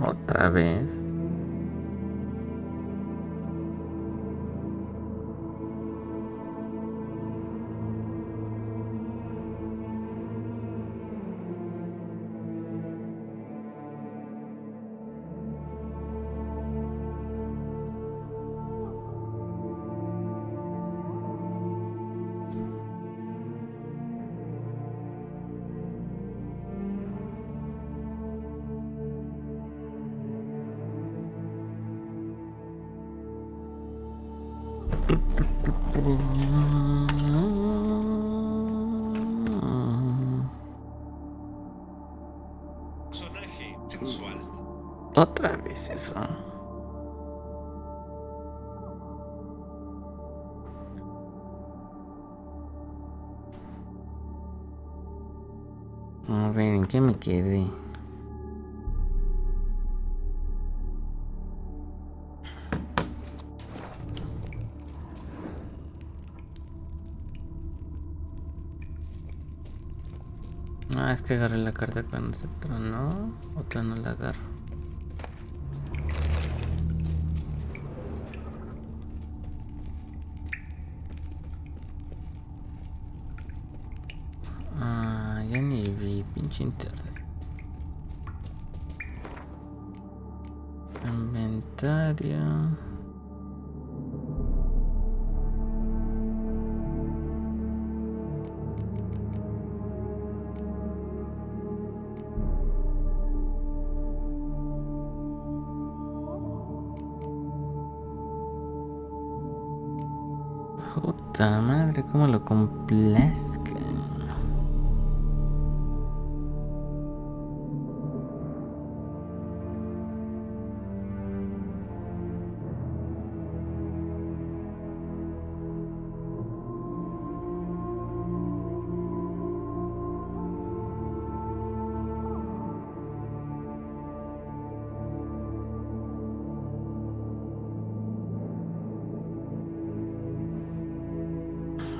Otra vez. Personaje sensual. Otra vez eso. A ver, ¿en qué me quedé? Ah, es que agarré la carta cuando se tronó. Otra no la agarro. Ah, ya ni vi, pinche internet. Inventario. Puta madre, cómo lo complazca.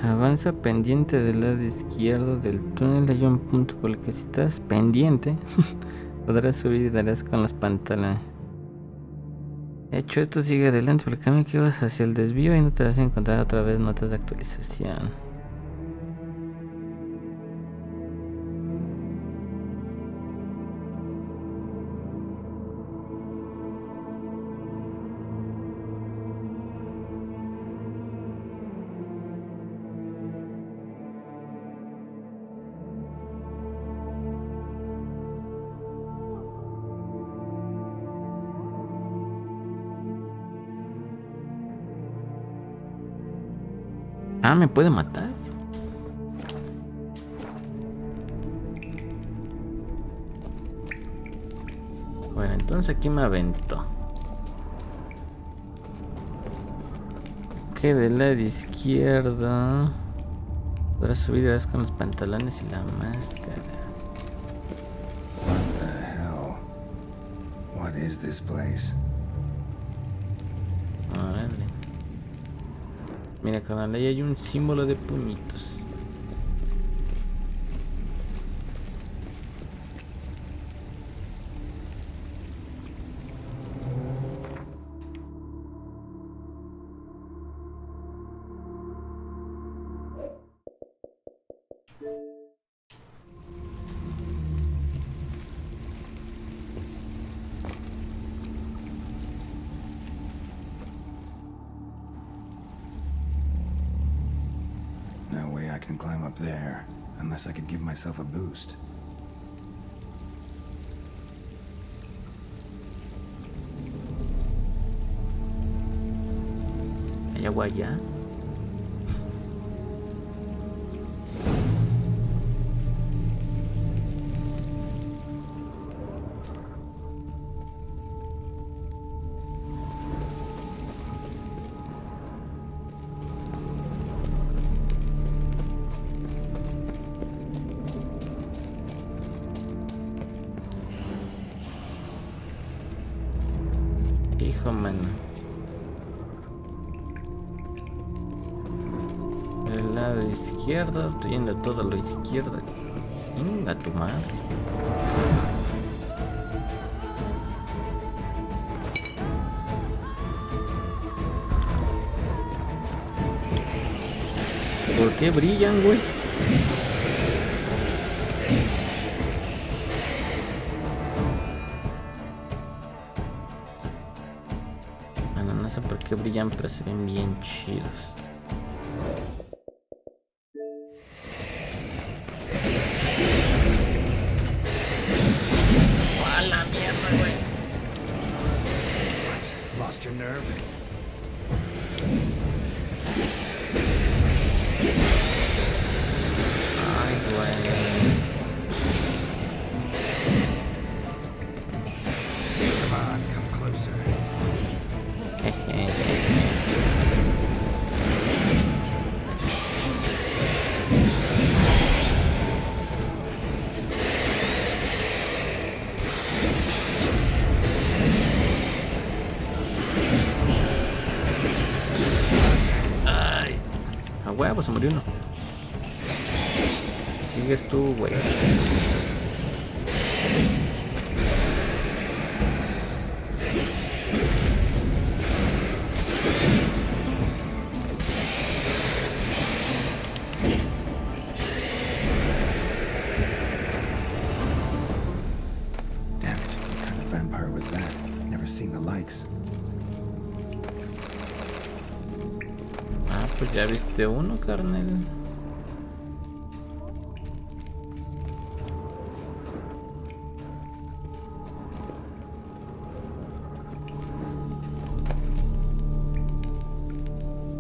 Avanza pendiente del lado izquierdo del túnel. Hay un punto por el que si estás pendiente podrás subir y darás con los pantalones. Hecho esto, sigue adelante por el camino que vas hacia el desvío y no te vas a encontrar otra vez notas de actualización. Ah, me puede matar. Bueno, entonces aquí me aventó. Que del lado izquierdo podrás subir y vas con los pantalones y la máscara. What the hell? What is this place? Órale. Mira, carnal, ahí hay un símbolo de puñitos. No way I can climb up there, unless I could give myself a boost. ¿Hay agua allá? Hijo, mano. Del lado izquierdo, estoy yendo todo a lo izquierdo. Venga tu madre. ¿Por qué brillan, güey? Bueno, no sé por qué brillan, pero se ven bien chidos. ¡A la mierda, güey! Lost your nerve? Ay, güey. Come on, come closer. Ay. A huevo, se murió uno. Sigues tú, güey. Damn it, what kind of vampire was that? Never seen the likes. Ah, pues ya viste uno, carnal.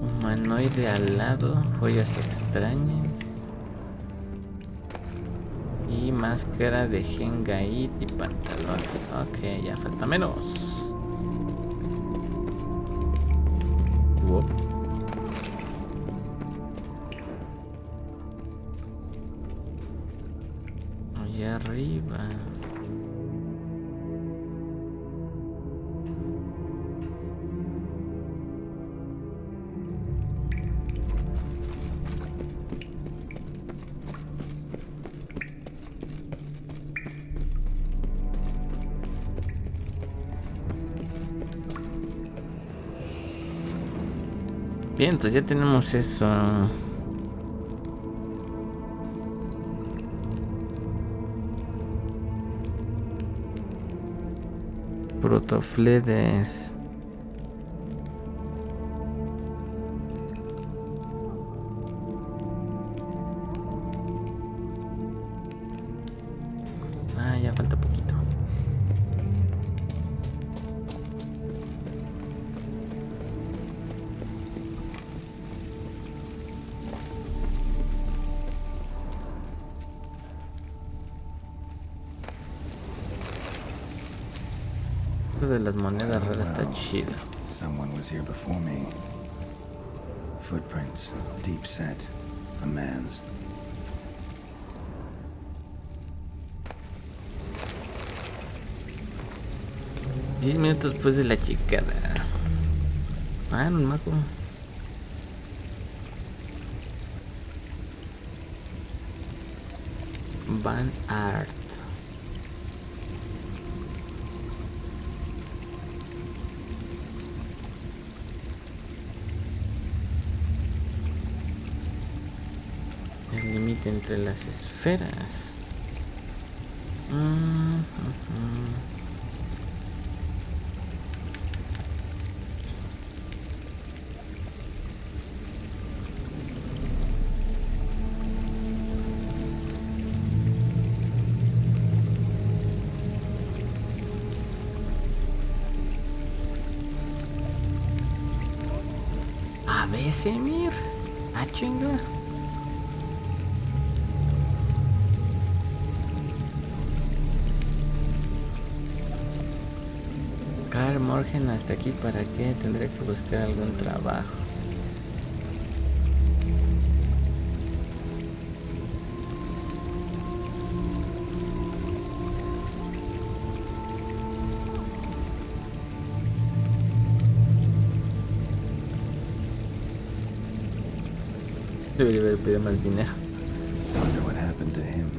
Humanoide alado, joyas extrañas y máscara de Gengaid y pantalones. Ok, ya falta menos. Wow. Allá arriba. Bien, entonces ya tenemos eso. Protofledes. Ah, ya falta poquito. De las monedas raras está chido. Someone was here before me. Footprints, deep set, a man's. Diez minutos después de la chicada. Ah, no, mago. Van Art. El límite entre las esferas. A veces, mir. Ah, chinga. Carl Morgan, hasta aquí, ¿para qué? Tendré que buscar algún trabajo. Debería haber pedido más dinero. Wonder what happened to him.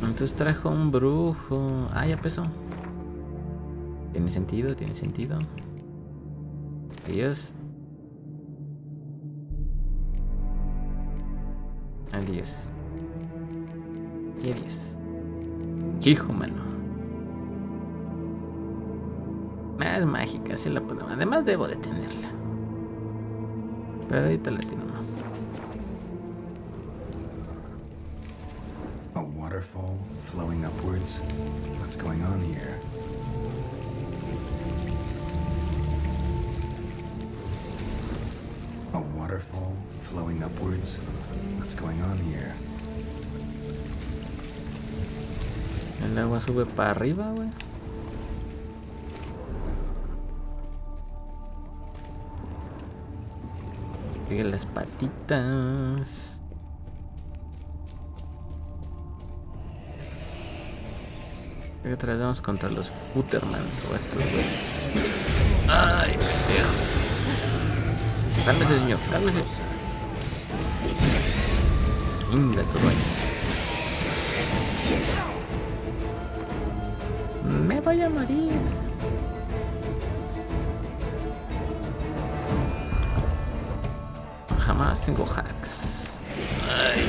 Entonces trajo un brujo. Ah, ya empezó. Tiene sentido, tiene sentido. Adiós. Adiós. Y adiós. Hijo, mano. Es mágica, sí la podemos. Además debo de tenerla. Pero ahorita la tenemos. A waterfall flowing upwards? What's going on here? A waterfall flowing upwards? What's going on here? El agua sube para arriba, güey. Pegue las patitas. ¿Qué traemos contra los Futtermans o estos güeyes? ¡Ay, pendejo! Cálmese, señor, cálmese. Inga, tu baño. Me voy a morir. Jamás tengo hacks. Ay.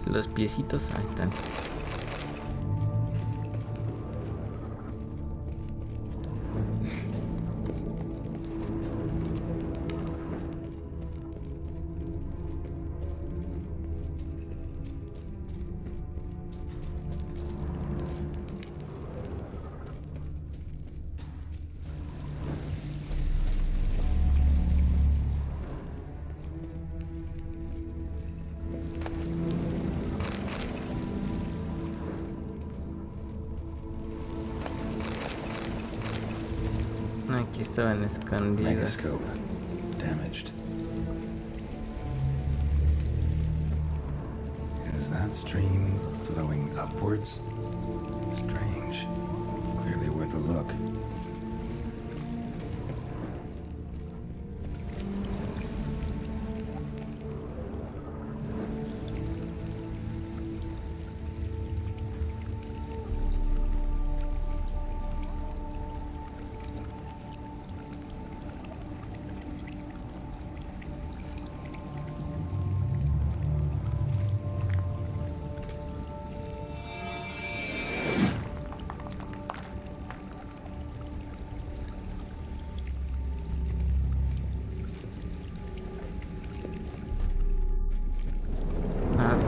Los piecitos, ahí están. Aquí estaban escondidos. Megascope damaged. Is that stream flowing upwards? Strange. Clearly worth a look.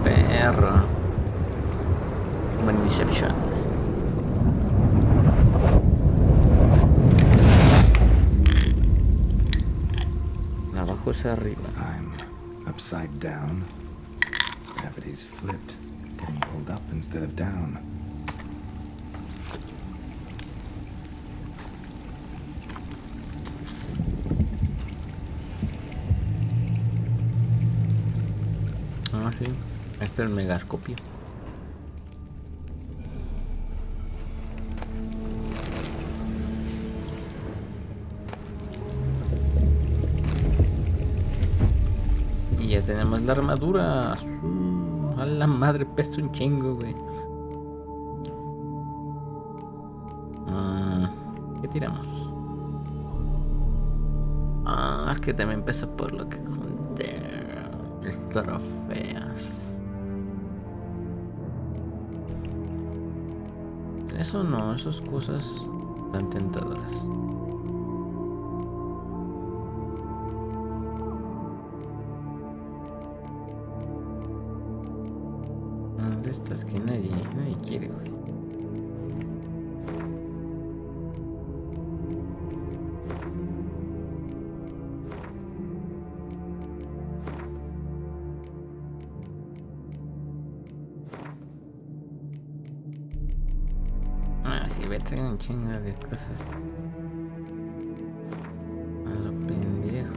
Perro. Buen Inception. Abajo es arriba. I'm upside down. Gravity's flipped, getting pulled up instead of down. Ah, sí. Este es el megascopio. Y ya tenemos la armadura. A la madre, pesa un chingo, güey. ¿Qué tiramos? Es que también pesa por lo que junté. Trofeas. Eso no, esas cosas tan tentadoras. De estas que nadie quiere, güey. voy a traer un chingo de cosas. A lo pendejo.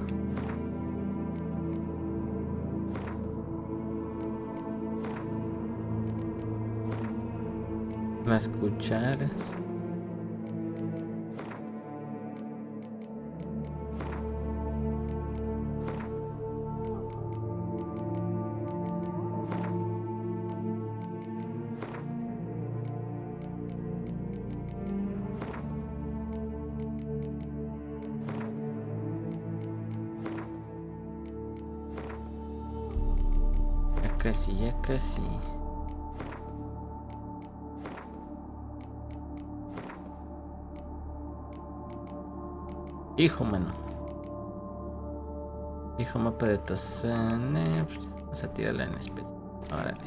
Las cucharas. Ya casi. Hijo, mano. Hijo, mapa de TESHAM. Pues vamos a tirarla en especie. Órale.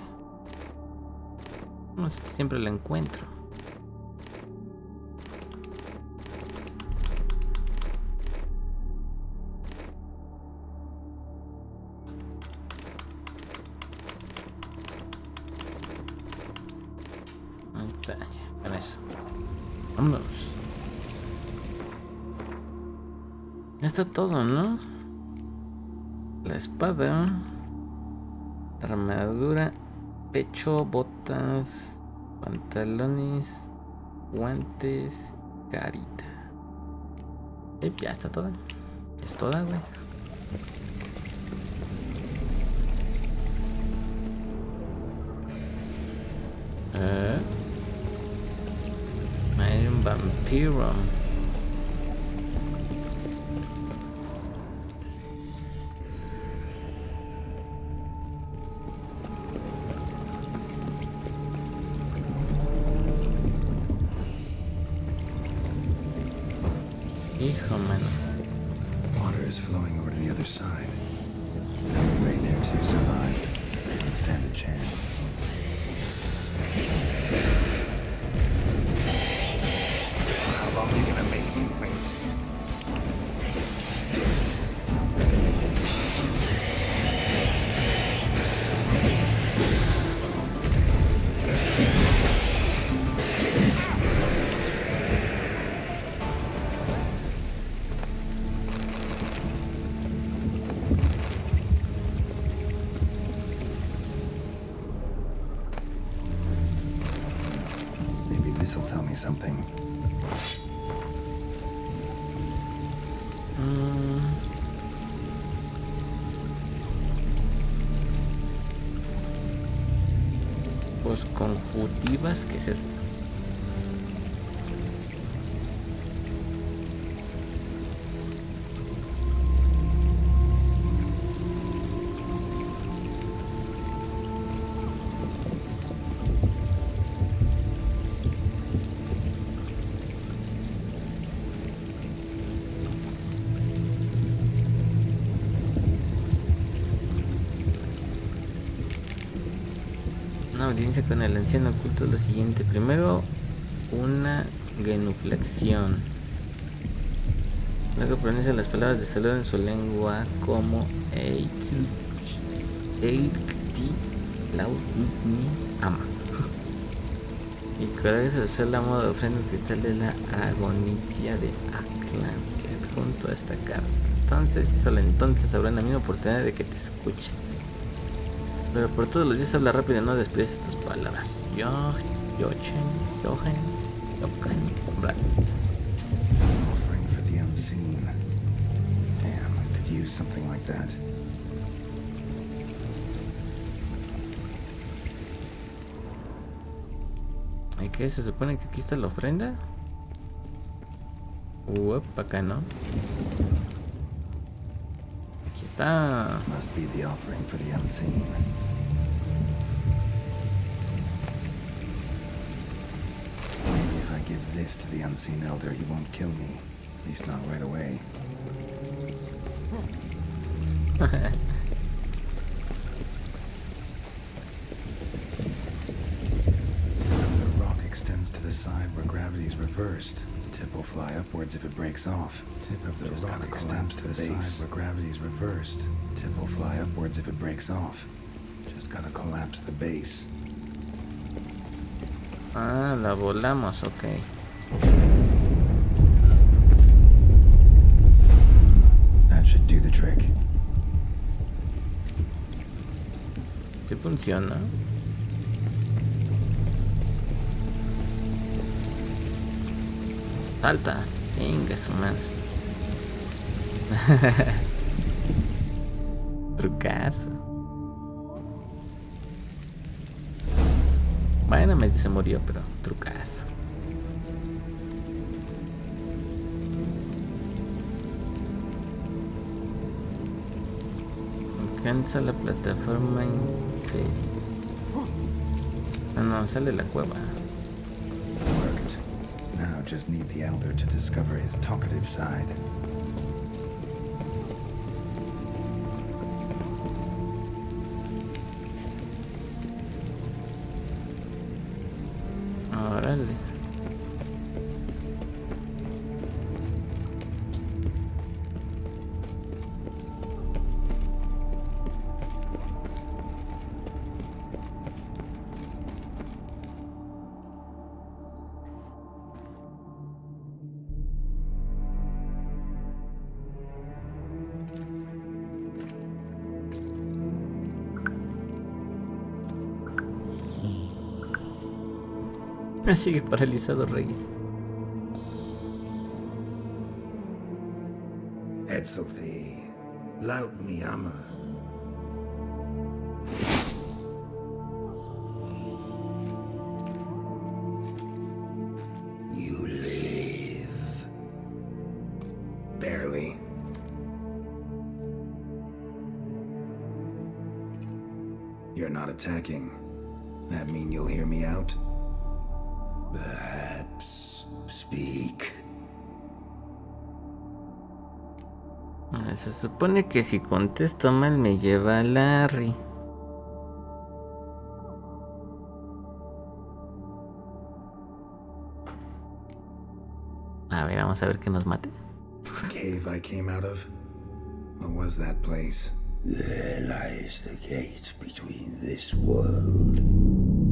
No sé si siempre la encuentro. Con eso. Vámonos. Ya está todo, ¿no? La espada, la armadura, pecho, botas, pantalones, guantes, carita. Ya está toda. Es toda, güey. Hay un vampiro. Hijo, mano. Water is flowing over to the other side. Right there to survive. Stand a chance. How long are you gonna make me wait? This'll tell me something. Pues conjuntivas, ¿qué es eso? Una audiencia con el anciano oculto es lo siguiente. Primero, una genuflexión. Luego pronuncia las palabras de saludo en su lengua como Eikti Lau Ni Ama. Y colega se la moda de ofrenda cristal de la agonitia de Aklan, que adjunto a esta carta. Entonces, y solo entonces habrá una misma oportunidad de que te escuche. Pero por todos los días habla rápido, no desprecies tus palabras. Jochen, right. Offering for the unseen. Damn, I could use something like that. ¿Y qué? ¿Se supone que aquí está la ofrenda? Acá no. Aquí está. Must be the offering for the unseen. If I give this to the unseen elder, he won't kill me. At least not right away. The rock extends to the side where gravity is reversed. Tip will fly upwards if it breaks off. Tip of the rock extends to the side where gravity is reversed. Tip will fly upwards if it breaks off. Just gotta collapse the base. Ah, la volamos, ok. That should do the trick. Sí funciona. Salta. Venga, su madre. Trucazo. Bueno, medio se murió, pero trucazo. Alcanza la plataforma increíble. Ah, no, sale la cueva. Worked. Now just need the elder to discover his talkative side. Órale. Sigue paralizado, Reyes. Etzelthi, laut mi ama. You live. Barely. You're not attacking. That mean you'll hear me out? Perhaps speak. Se supone que si contesto mal me lleva a Larry. A ver, vamos a ver que nos mate. Cave I came out of? What was that place? There lies the gate between this world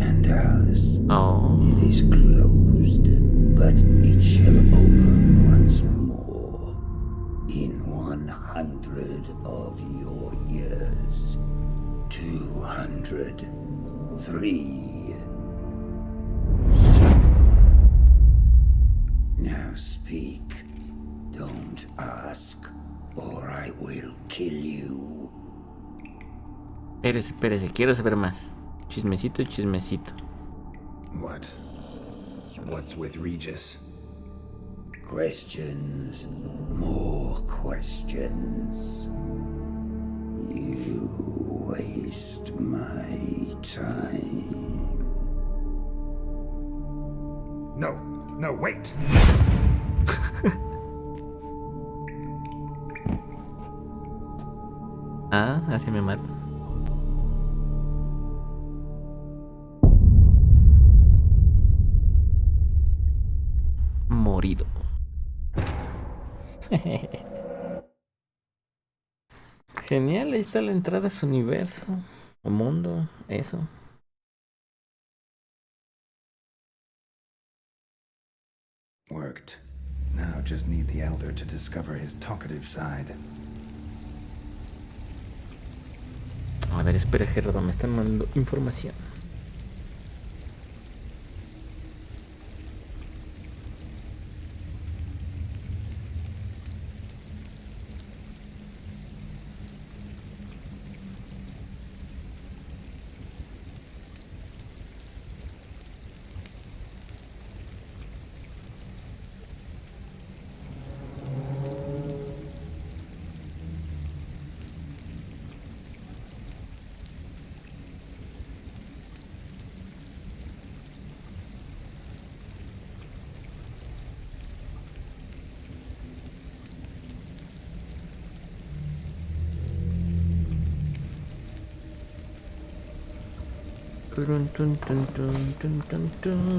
and ours. Oh. It is closed, but it shall open once more in 100 of your years. 200. 3. Now speak. Don't ask, or I will kill you. Espérese, quiero saber más. Chismecito, chismecito. What? What's with Regis? Questions, more questions. You waste my time. No, wait! Ah, así me mata. Morido. Genial, ahí está la entrada a su universo o mundo, eso. Worked. Now just need the elder to discover his talkative side. A ver, espera, Gerardo, me están mandando información.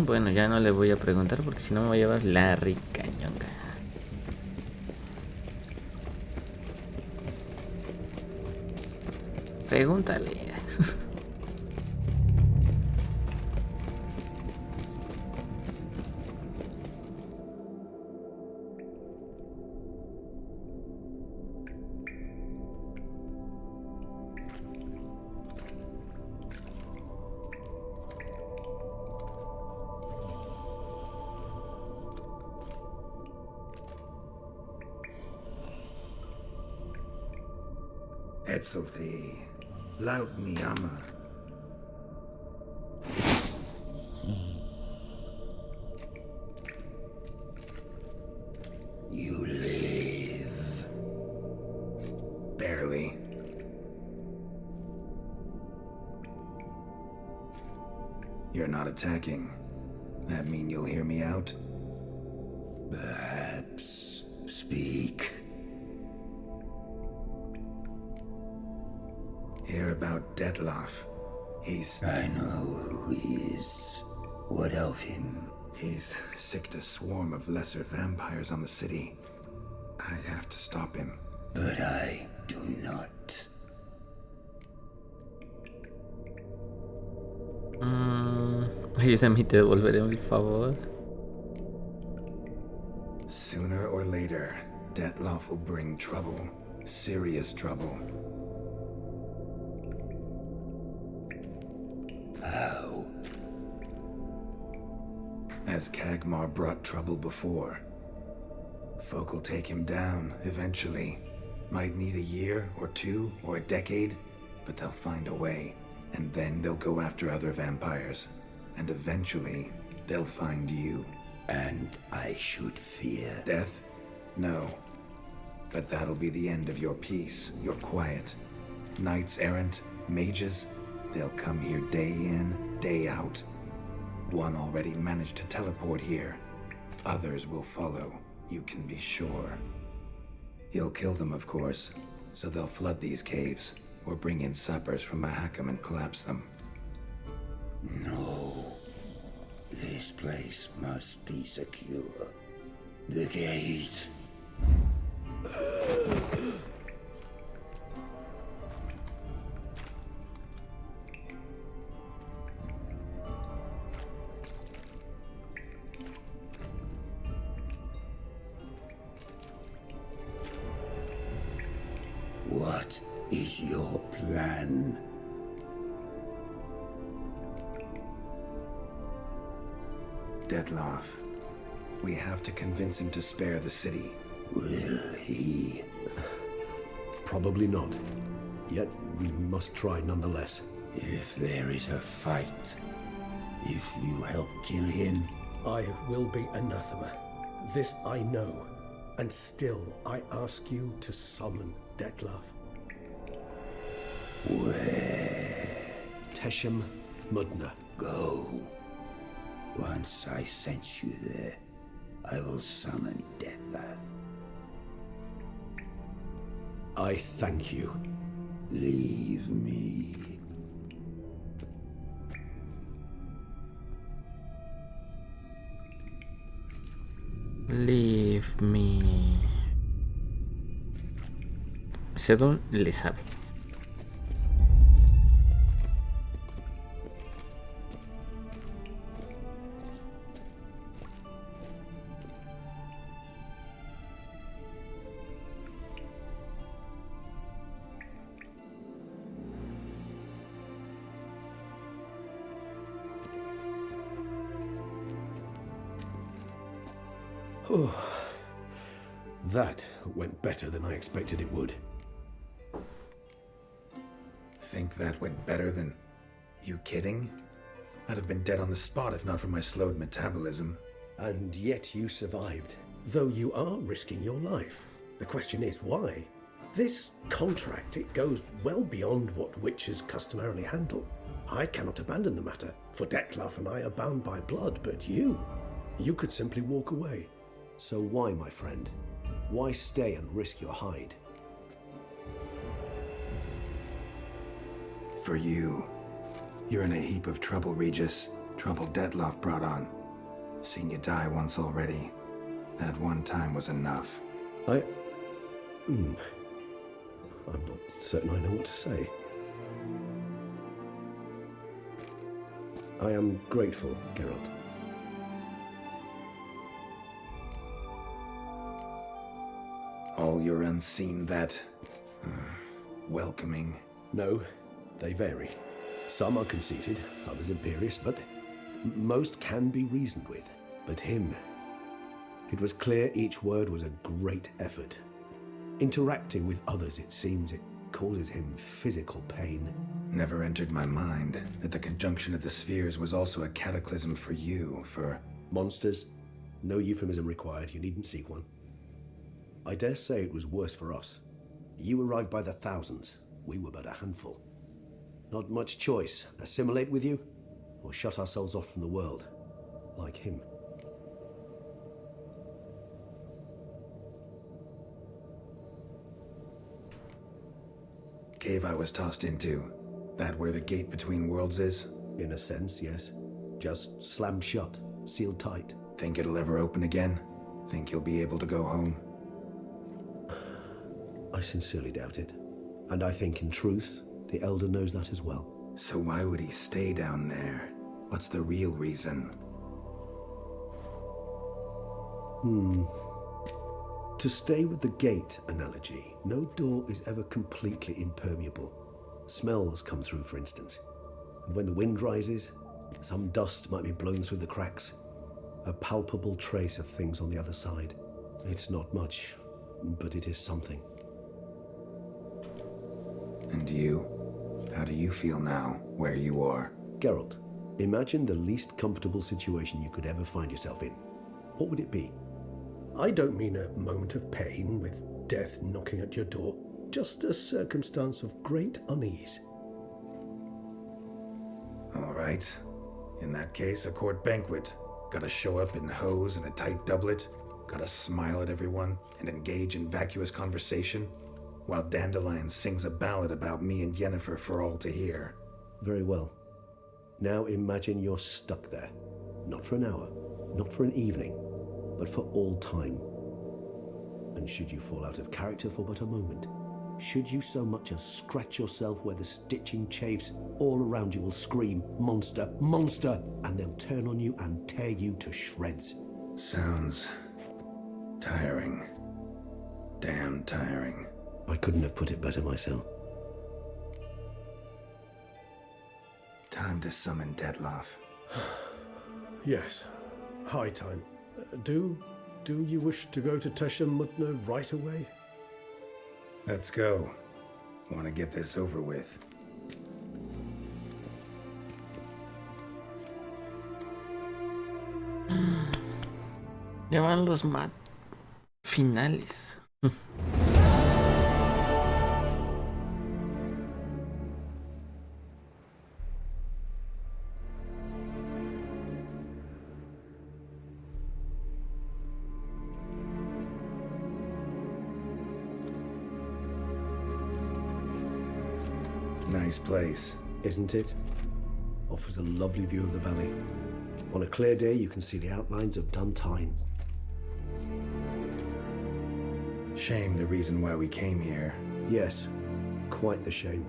Bueno, ya no le voy a preguntar porque si no me va a llevar Larry Cañonga. Pregúntale. Etzelthi, laut mi ama. You live. Barely. You're not attacking. That mean you'll hear me out? Perhaps. Speak. Hear about Detloff. He's... I know who he is. What of him? He's sicked a swarm of lesser vampires on the city. I have to stop him. But I do not. Ayúdame y te devolveré el favor. Sooner or later, Detloff will bring trouble. Serious trouble. How? As Kagmar brought trouble before. Folk will take him down, eventually. Might need a year, or two, or a decade, but they'll find a way. And then they'll go after other vampires. And eventually, they'll find you. And I should fear. Death? No. But that'll be the end of your peace, your quiet. Knights errant, mages, they'll come here day in, day out. One already managed to teleport here. Others will follow, you can be sure. You'll kill them, of course, so they'll flood these caves, or bring in sappers from Mahakam and collapse them. No. This place must be secure. The gate. What is your plan? Detloff. We have to convince him to spare the city. Will he? Probably not. Yet we must try nonetheless. If there is a fight, if you help kill him, I will be anathema. This I know. And still I ask you to summon Detloff. where? TESHAM, MUTNA. Go. Once I sense you there, I will summon Detloff. I thank you. Leave me. Leave me. Sedon le sabe. Oh, that went better than I expected it would. Think that went better than... You kidding? I'd have been dead on the spot if not for my slowed metabolism. And yet you survived, though you are risking your life. The question is, why? This contract, it goes well beyond what witches customarily handle. I cannot abandon the matter, for Detloff and I are bound by blood, but you could simply walk away. So why, my friend? Why stay and risk your hide? For you. You're in a heap of trouble, Regis. Trouble Detloff brought on. Seen you die once already. That one time was enough. I'm not certain I know what to say. I am grateful, Geralt. All your unseen that... welcoming. No, they vary. Some are conceited, others imperious, but most can be reasoned with. But him, it was clear each word was a great effort. Interacting with others, it seems, it causes him physical pain. Never entered my mind that the conjunction of the spheres was also a cataclysm for you, for... Monsters? No euphemism required, you needn't seek one. I dare say it was worse for us. You arrived by the thousands, we were but a handful. Not much choice, assimilate with you, or shut ourselves off from the world, like him. Cave I was tossed into. That where the gate between worlds is? In a sense, yes. Just slammed shut, sealed tight. Think it'll ever open again? Think you'll be able to go home? I sincerely doubt it. And I think, in truth, the Elder knows that as well. So why would he stay down there? What's the real reason? To stay with the gate analogy, no door is ever completely impermeable. Smells come through, for instance. And when the wind rises, some dust might be blown through the cracks. A palpable trace of things on the other side. It's not much, but it is something. And you? How do you feel now, where you are? Geralt, imagine the least comfortable situation you could ever find yourself in. What would it be? I don't mean a moment of pain with death knocking at your door. Just a circumstance of great unease. All right. In that case, a court banquet. Gotta show up in hose and a tight doublet. Gotta smile at everyone and engage in vacuous conversation, while Dandelion sings a ballad about me and Yennefer for all to hear. Very well. Now imagine you're stuck there. Not for an hour, not for an evening, but for all time. And should you fall out of character for but a moment, should you so much as scratch yourself where the stitching chafes, all around you will scream, "Monster, monster!" and they'll turn on you and tear you to shreds. Sounds tiring. Damn tiring. I couldn't have put it better myself. Time to summon Dettlaff. Yes, high time. Do you wish to go to TESHAM, MUTNA, right away? Let's go. Want to get this over with. Ya van los finales. Nice place. Isn't it? Offers a lovely view of the valley. On a clear day, you can see the outlines of Duntine. Shame the reason why we came here. Yes, quite the shame.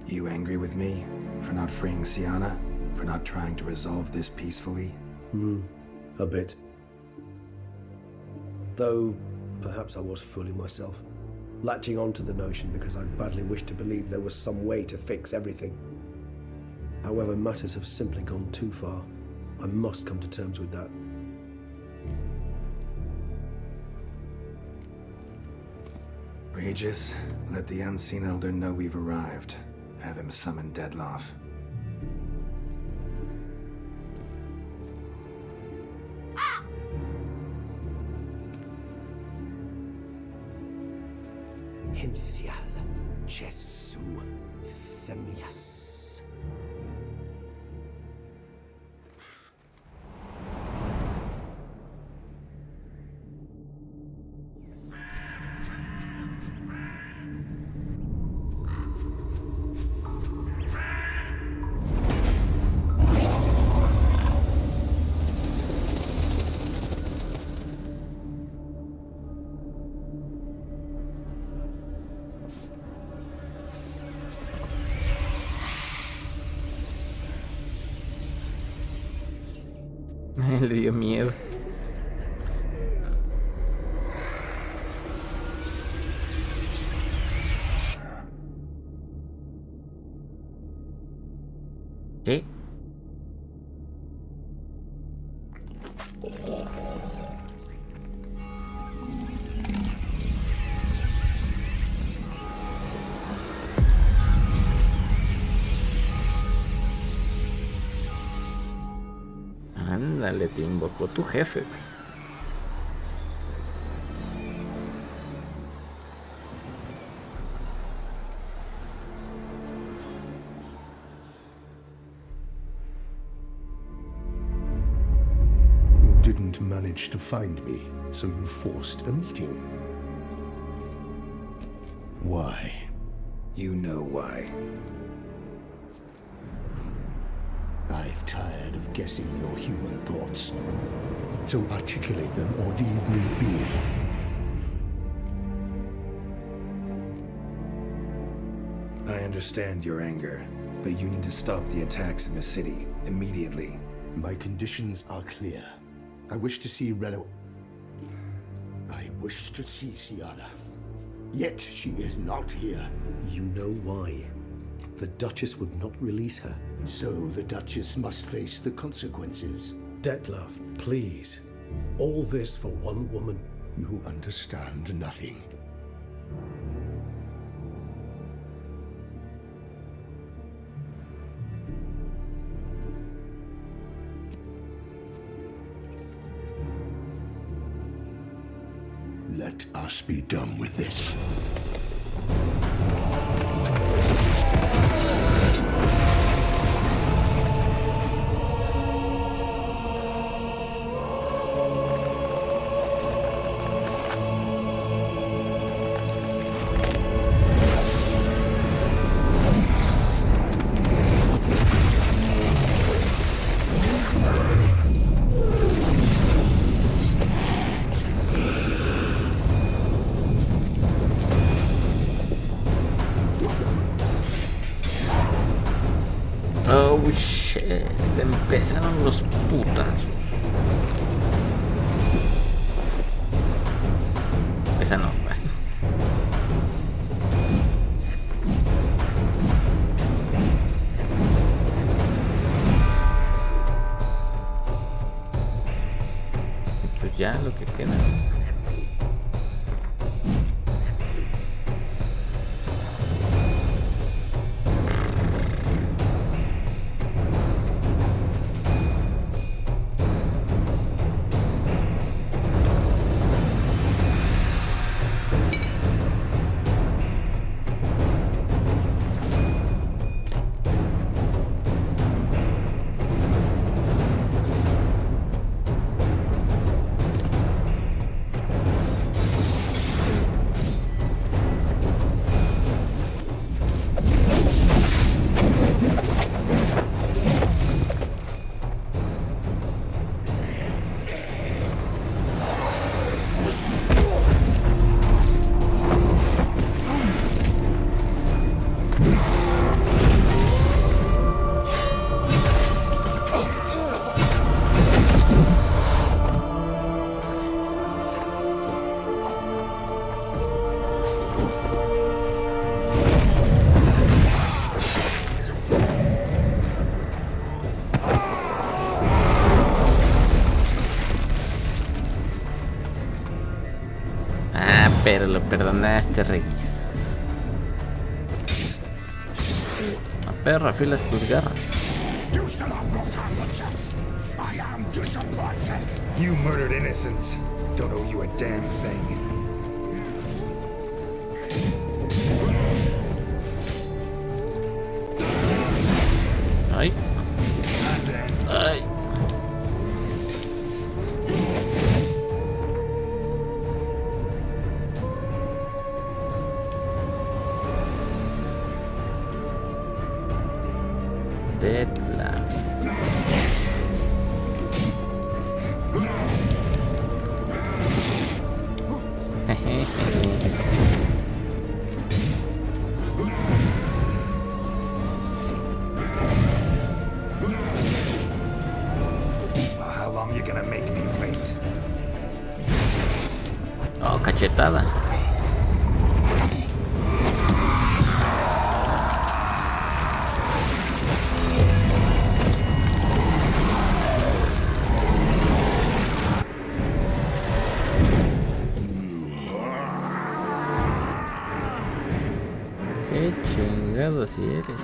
You angry with me? For not freeing Sienna? For not trying to resolve this peacefully? A bit. Though, perhaps I was fooling myself. Latching on to the notion because I badly wished to believe there was some way to fix everything. However, matters have simply gone too far. I must come to terms with that. Regis, let the unseen elder know we've arrived. Have him summon Dettlaff. Hinthial Jesu Themias. Le dio miedo. ¿Qué? Chale, te invocó tu jefe, güey. You didn't manage to find me, so you forced a meeting. Why? You know why. I've tired of guessing your human thoughts. So articulate them or leave me be. I understand your anger, but you need to stop the attacks in the city immediately. My conditions are clear. I wish to see I wish to see Siana. Yet she is not here. You know why. The Duchess would not release her. So the Duchess must face the consequences. Detlef, please. All this for one woman. You understand nothing. Let us be done with this. Oh shit, empezaron los putazos. Esa no. Pues ya lo que queda. Pero lo perdonaste, Regis. A perra, afilas tus garras. You murdered innocents. Don't owe you a damn thing. Ay. Ay. Detlef. How long are you gonna make me wait? Oh, cachetada. Qué chingado si eres.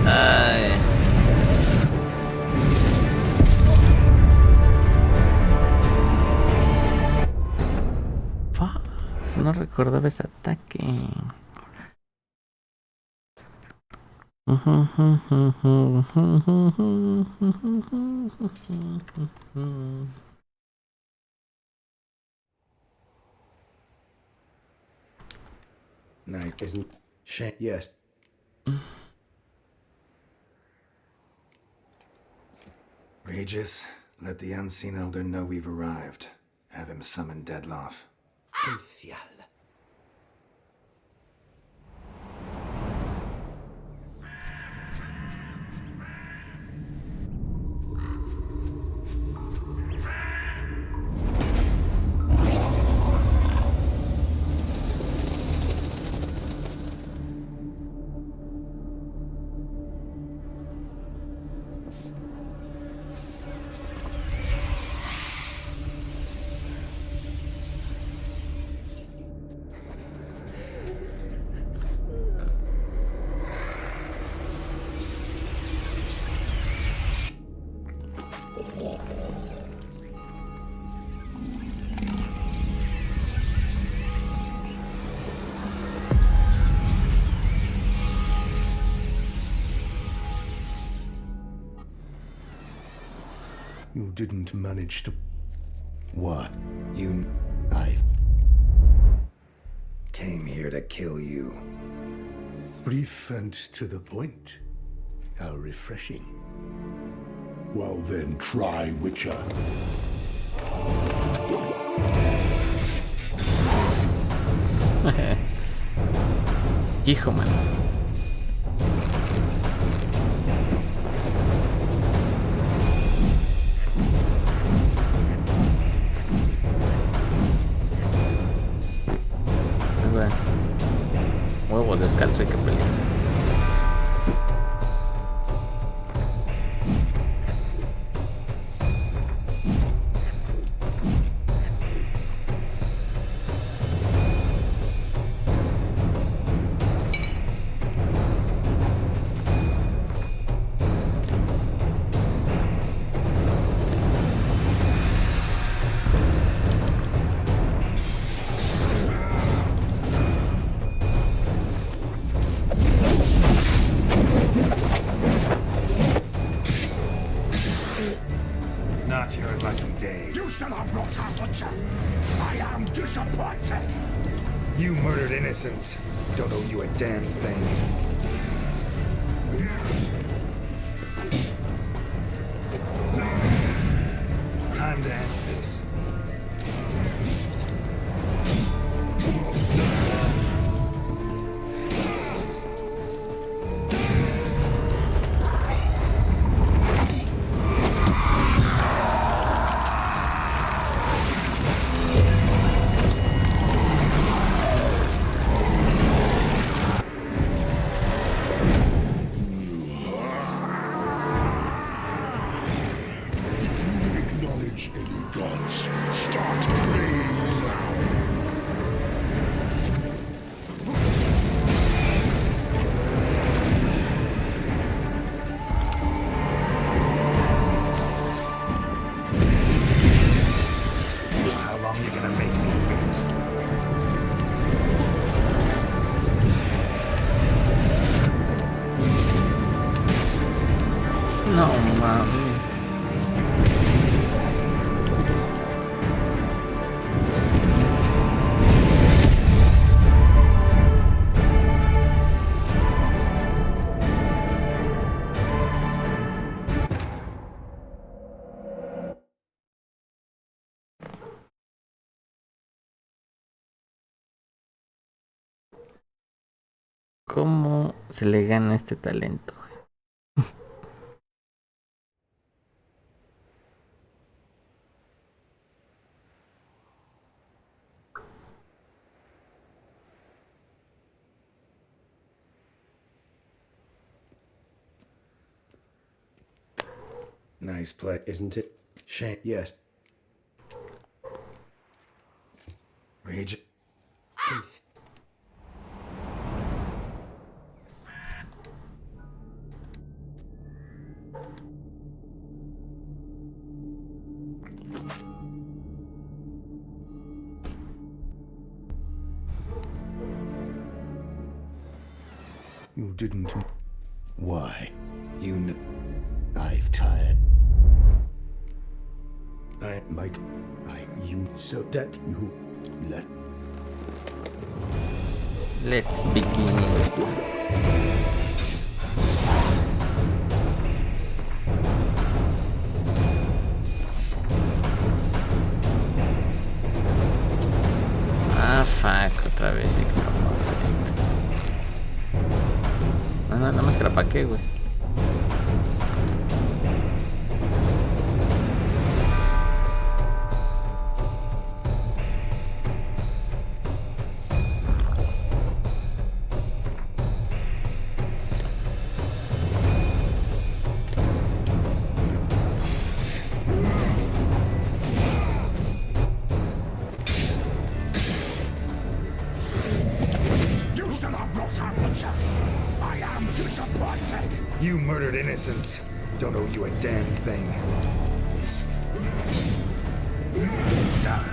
Ay. Fuck, no recordaba ese ataque. Night isn't shame. Yes. Regis, let the unseen elder know we've arrived. Have him summon Deadloff. You didn't manage to... What? I came here to kill you. Brief and to the point. How refreshing. Well then, try Witcher. Hijo, man. Huevo descalzo, hay que pelear. Not your lucky day. You shall not have Witcher. I am disappointed. You murdered innocents. Don't owe you a damn thing. Time to end this. Acknowledge any gods. Start praying now. How long you gonna make me wait? No, mami. ¿Cómo se le gana este talento? Nice play, isn't it? Shame. Yes. Rage. You didn't. Why? You know. I've tired. You So dead. you let. Let's begin. Ah, fuck, otra vez hay que acomodar esto. No, nada más que la pa' qué, güey. You murdered innocents. Don't owe you a damn thing. Die.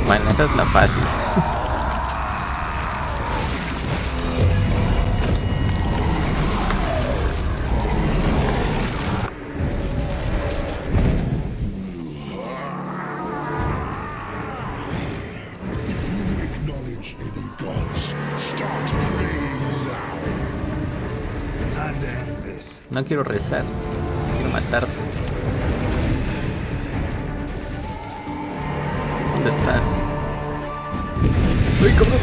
Bueno, esa es la fácil. Acknowledge any gods. Start praying now. Time to end this. No quiero rezar, quiero matarte. ¿Dónde estás? ¡Uy, cabrón!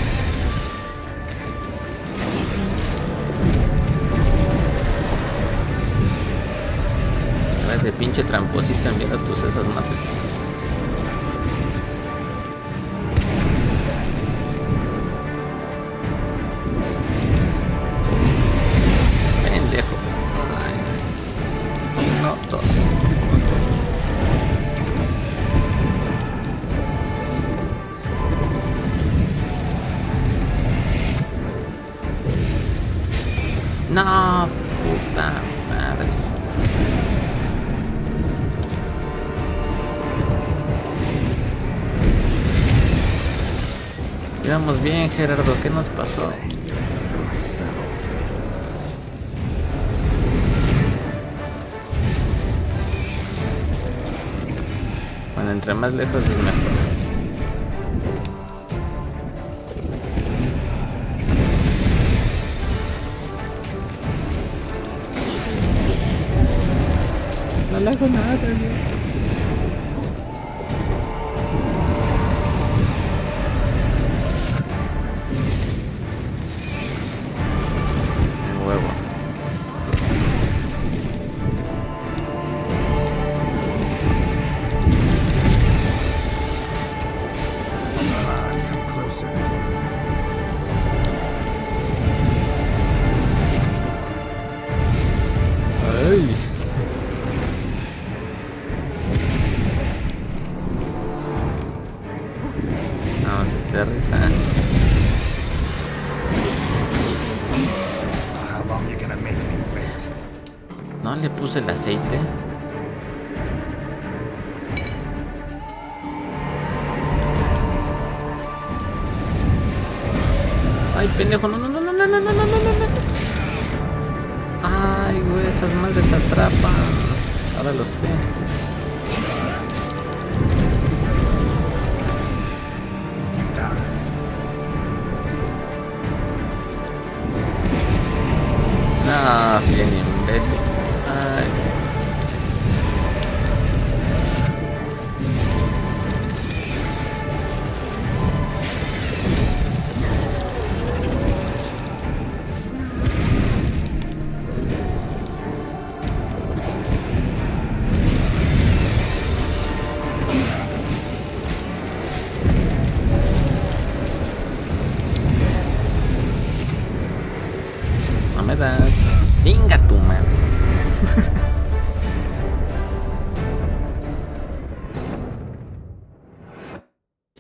Ese pinche tramposito enviando tus esas mates. Pendejo. Ay. No, dos. No, puta madre. Íbamos bien, Gerardo, ¿qué nos pasó? Bueno, entre más lejos es mejor. No le hago nada, güey. Huevo. Come closer. Ay. Vamos a aterrizar. How long you gonna make me wait? No le puse el aceite. Ay, pendejo, no, no, no, no, no, no, no, no, no, no. Ay, güey, esas madres atrapan. Ahora lo sé. No, sí, bien imbécil. Ay.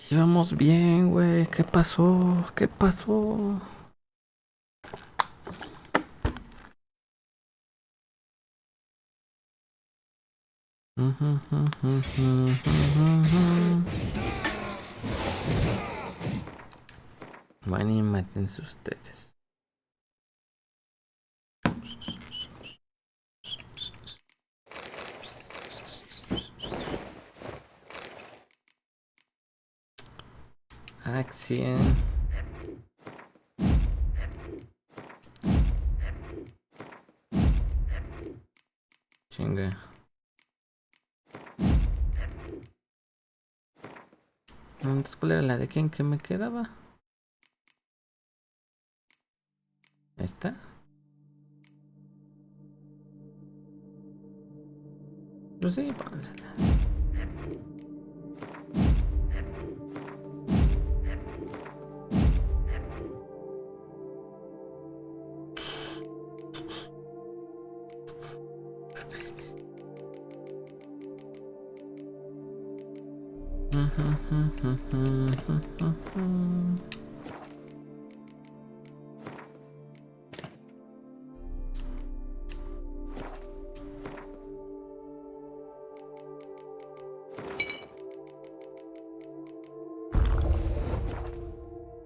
Íbamos bien, güey. ¿Qué pasó? ¿Qué pasó? Bueno, y mátense ustedes. Acción. Chinga. Entonces, ¿cuál era la de quién que me quedaba? ¿Esta? Pues sí, pónsela.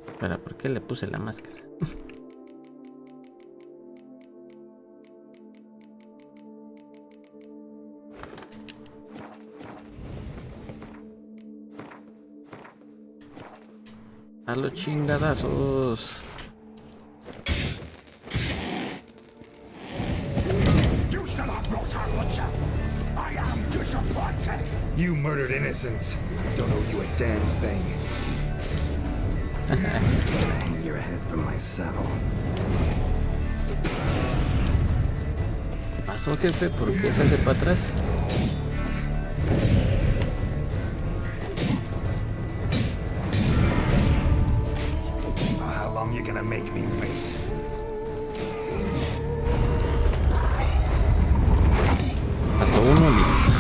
Espera, ¿por qué le puse la máscara? A los chingadazos. You shall not brought our Marcha. I am disappointed. You murdered innocents. Don't owe you a damn thing. I'm gonna hang your head from my saddle. ¿Qué pasó, jefe? ¿Por qué se hace para atrás? How long you gonna make me wait? Paso uno, listo.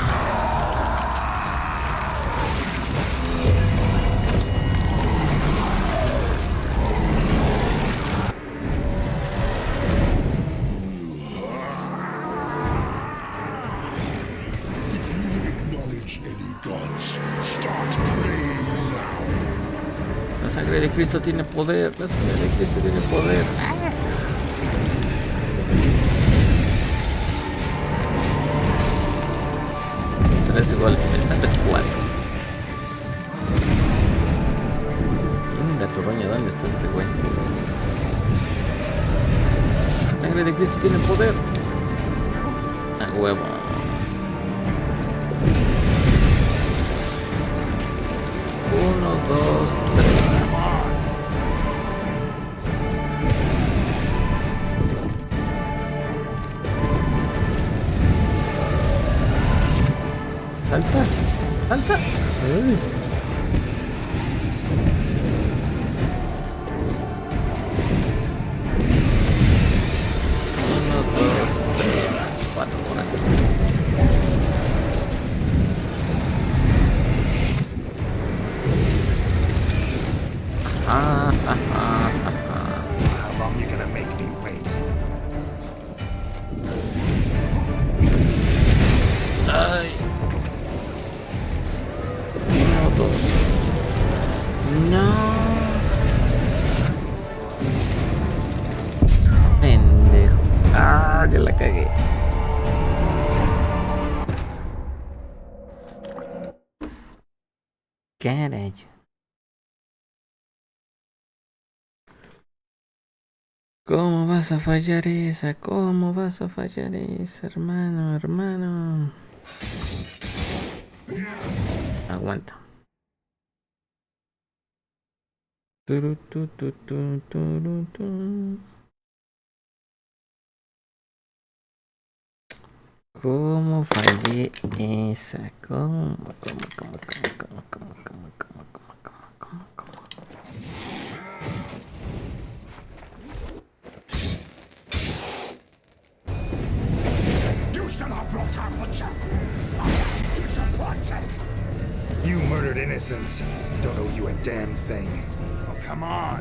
La sangre de Cristo tiene poder. La sangre de Cristo tiene poder. Tres golpes. Esta vez 4. Venga, tu roña, ¿dónde está este güey? La sangre de Cristo tiene poder. A huevo. Uno, dos, tres. Salta, salta. Uy. Uno, dos, tres, 4 por aquí. How long you gonna make me wait? Ay. Uno, dos. No. Pendejo. Ah, ya la cagué. Carajo. ¿Cómo vas a fallar esa? ¿Cómo vas a fallar esa, hermano, hermano? Aguanta. Turu, tu, tu, tu, turu, tu. ¿Cómo fallé esa? ¿Cómo? You murdered murdered innocents. Don't owe you a damn thing. Oh, come on.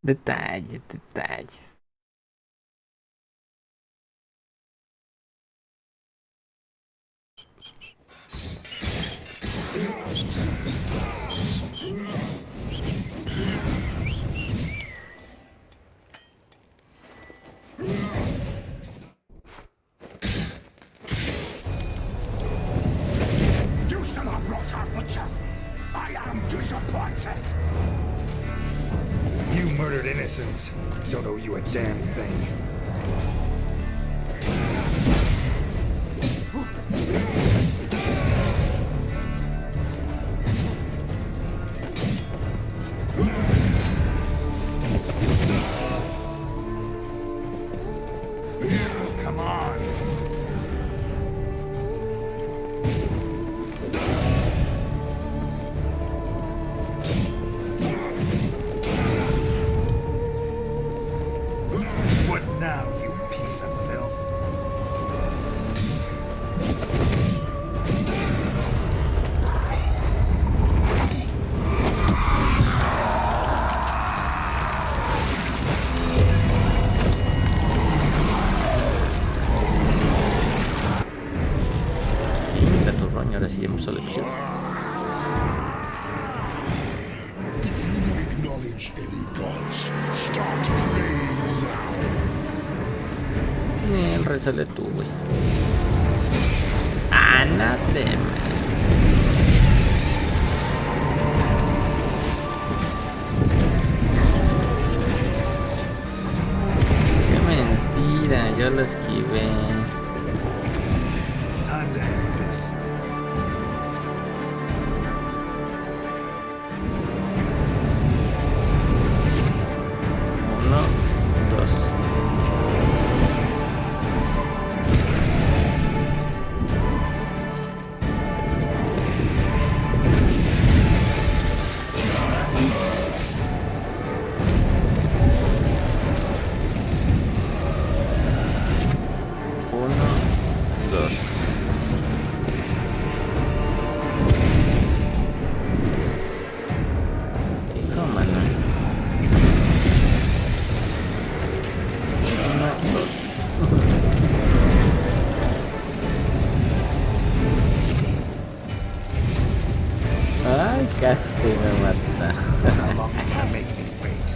Detalles, detalles. You shall not rot out, Marcha. I am disappointed. You murdered innocents. Don't owe you a damn thing. Come on. What now, you piece of filth? Mira tu roño, ahora sí hemos selección. Acknowledge any gods. Start praying now. El rezale tú, güey. Anatema. Qué mentira, yo lo esquivé. Time to end this. Uno, dos. Uno, dos. Y cómo no. Uno, dos. Ay, casi me mata. How long are you gonna make me wait?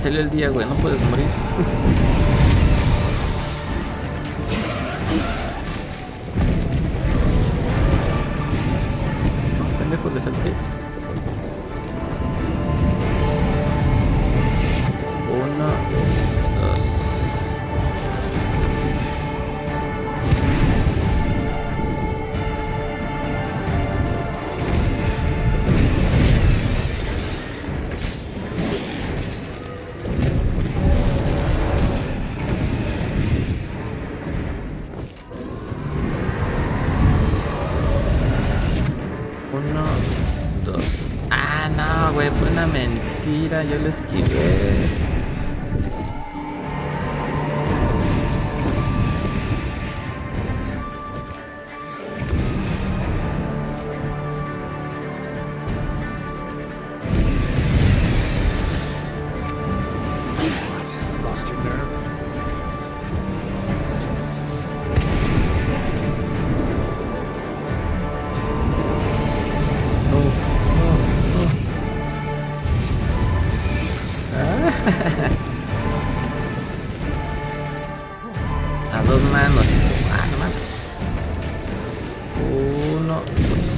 salió el día, güey, no puedes morir. No, pendejo, le salté. Uno, dos. Uno, dos. Ah, no, güey, fue una mentira, yo lo esquivé. Lost your nerve? A dos manos. Ah, no mames. Uno, dos.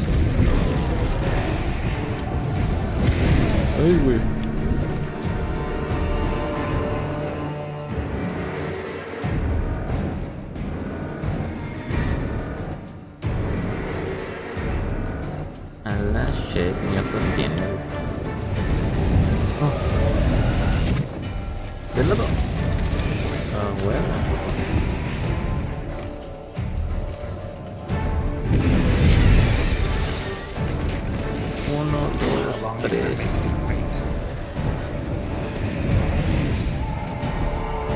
Ay, güey. A la shit, mi ojos tiene. Oh. ¿Del lado? Ah, bueno. Uno, dos, tres.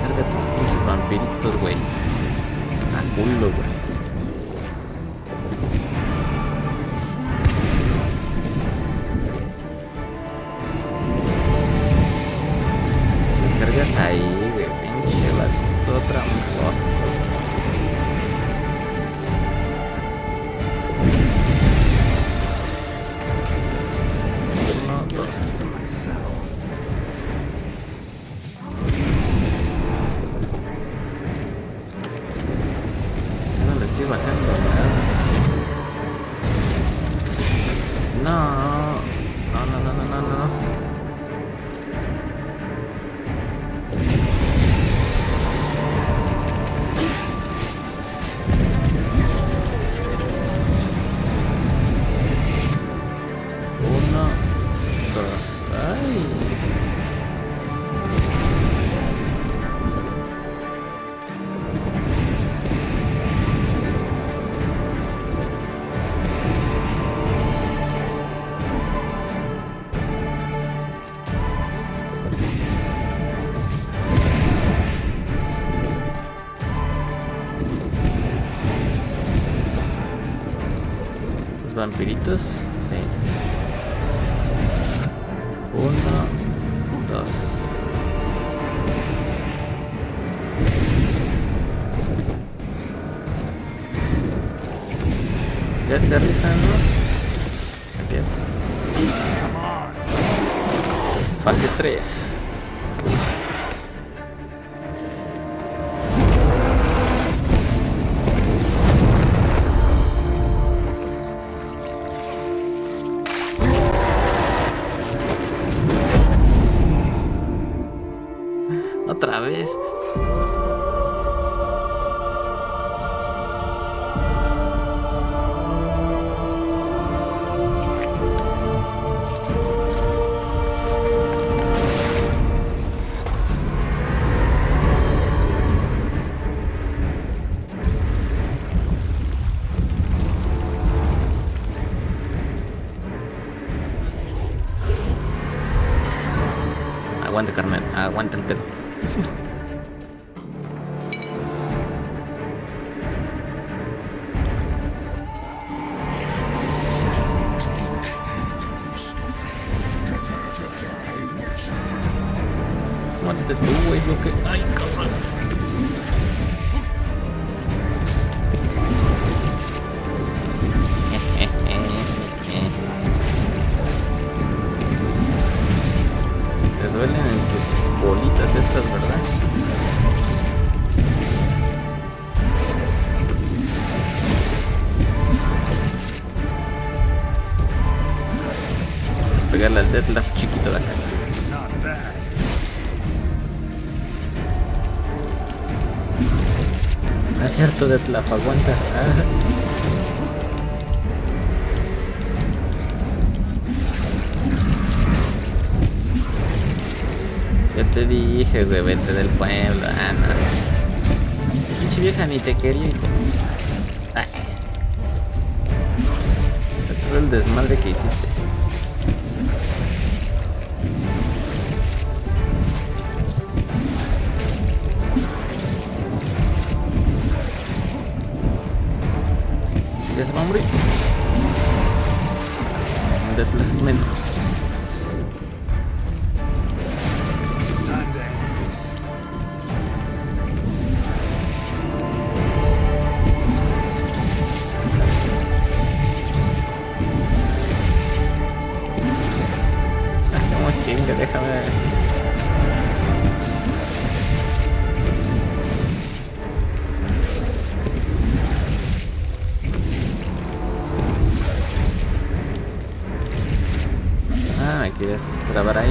Carga tus pinches vampiritos, güey. A culo, güey. Descargas ahí, güey. Pinche vato tramposo. No le estoy bajando nada. No. No. Uno, dos. Ay. Estos vampiritos. Ven. Uno, dos. Ya aterrizando. Así es. Fase 3. Otra vez. Aguante, Carmen, aguanta el pedo. Aguante tú, güey, lo que... ¡Ay, cabrón! ¿Te duelen en tus bolitas? pegarle al Deathlock chiquito de acá. No es cierto, Deathlock, aguanta. Yo te dije, güey, vete del pueblo. No. Pinche vieja ni te quería, hijo. Ay. Todo el desmadre que hiciste. Ya se va a morir. De plus menos. Hacemos chinga, déjame. Me quieres trabar ahí.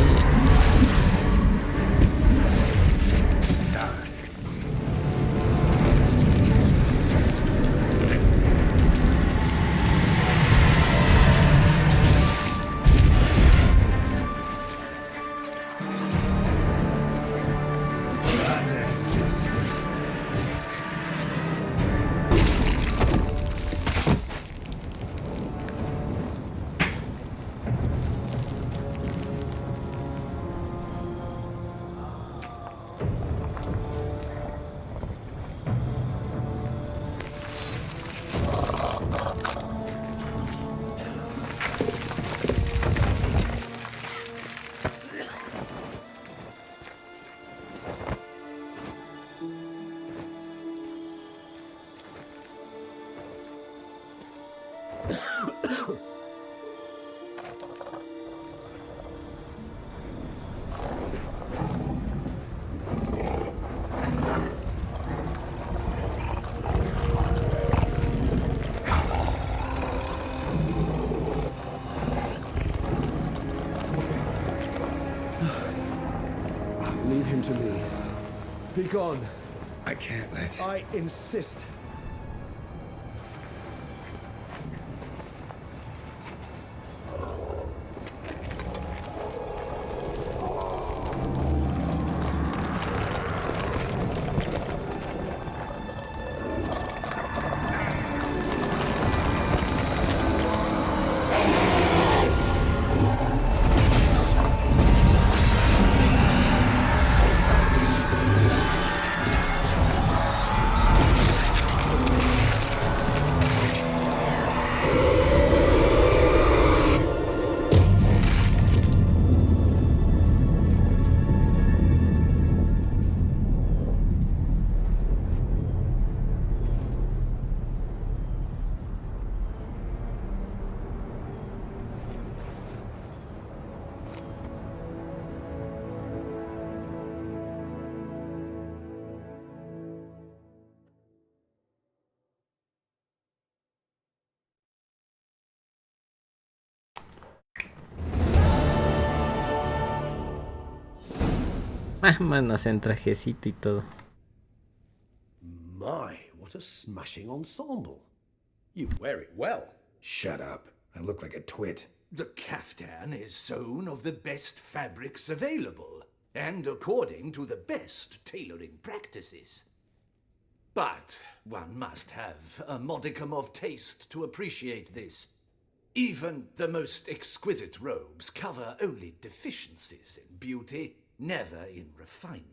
Leave him to me. Be gone. I can't let... I insist. Manos en trajecito y todo. My, what a smashing ensemble. You wear it well. Shut up. I look like a twit. The caftan is sewn of the best fabrics available, and according to the best tailoring practices. But one must have a modicum of taste to appreciate this. Even the most exquisite robes cover only deficiencies in beauty, never in refinement.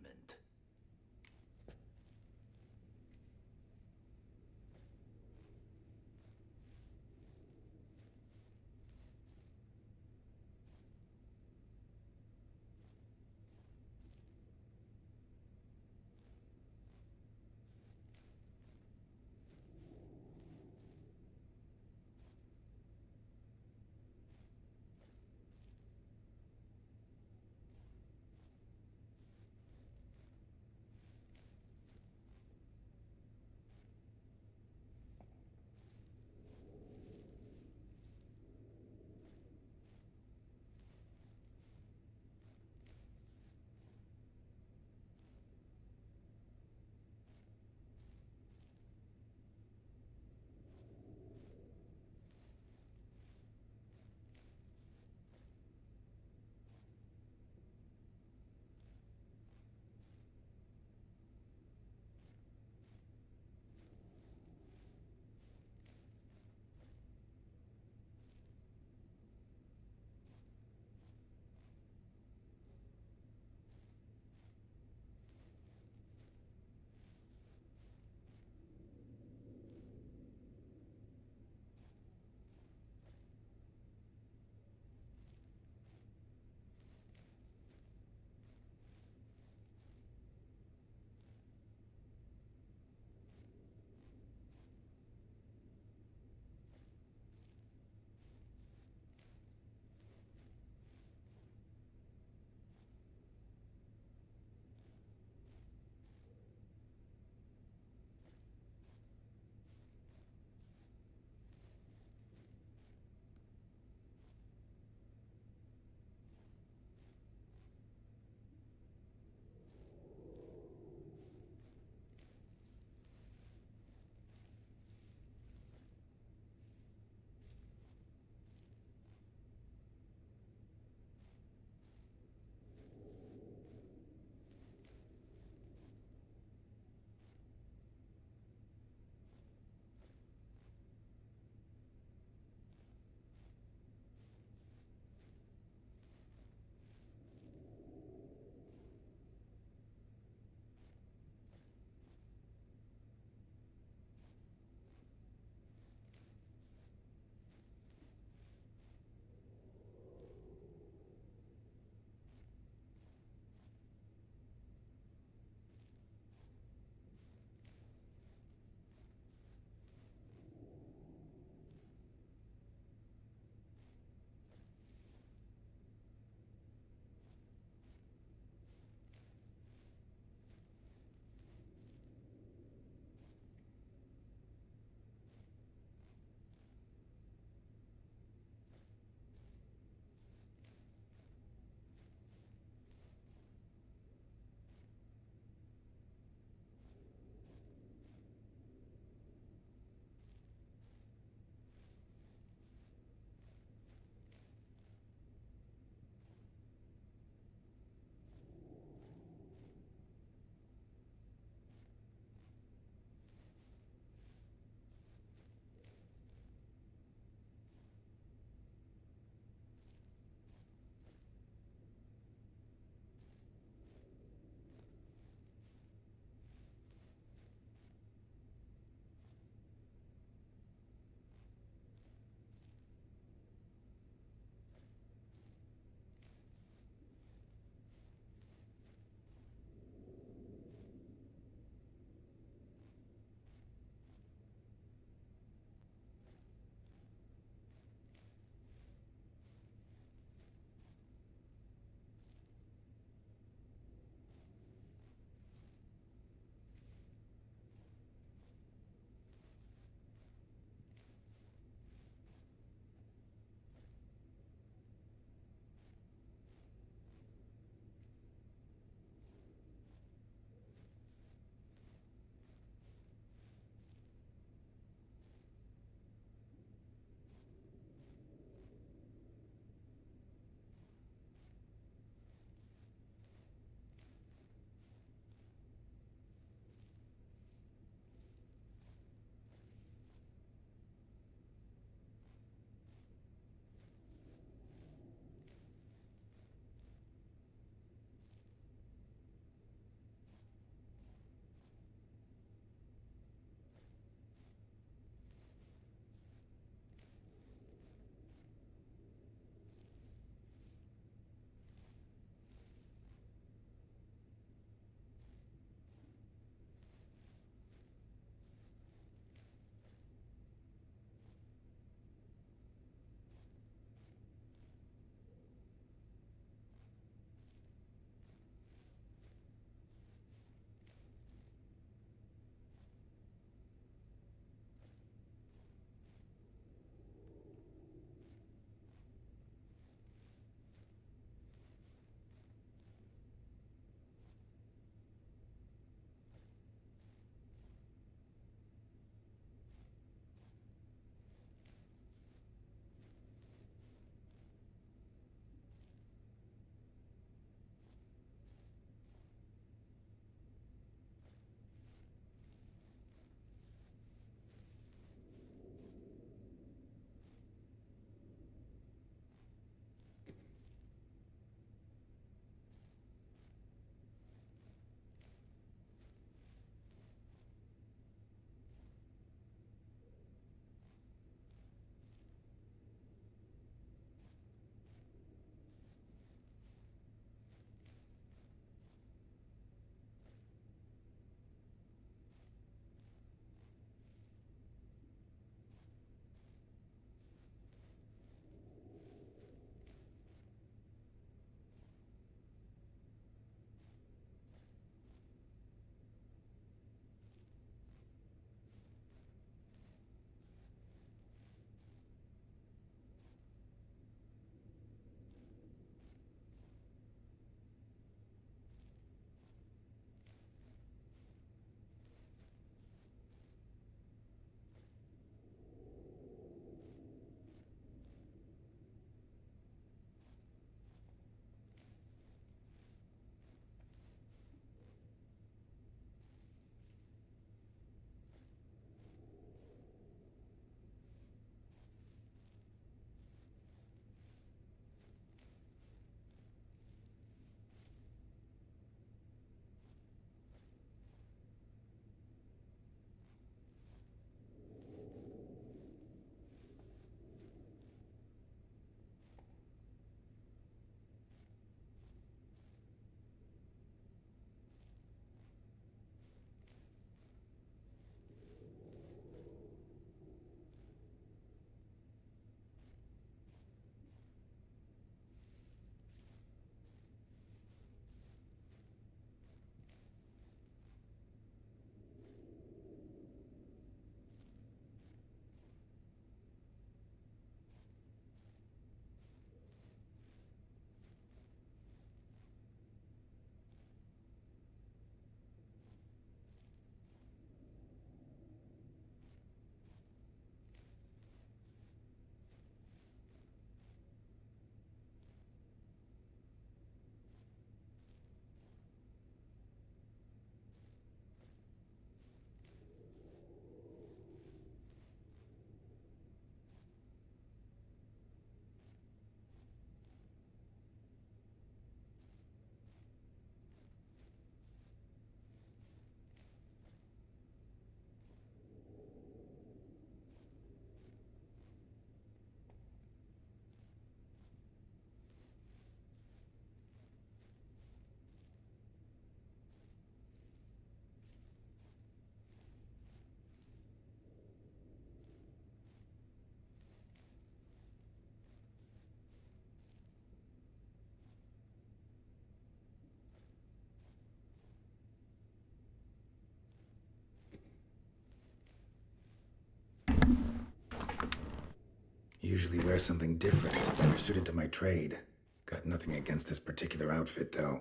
usually wear something different, better suited to my trade. Got nothing against this particular outfit, though.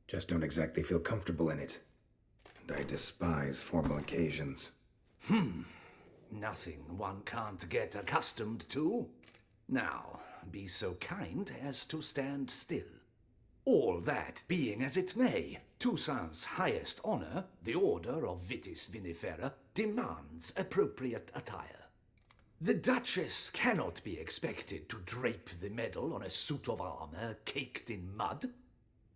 Just don't exactly feel comfortable in it. And I despise formal occasions. Nothing one can't get accustomed to. Now, be so kind as to stand still. All that being as it may, Toussaint's highest honor, the Order of Vitis Vinifera, demands appropriate attire. The Duchess cannot be expected to drape the medal on a suit of armor caked in mud.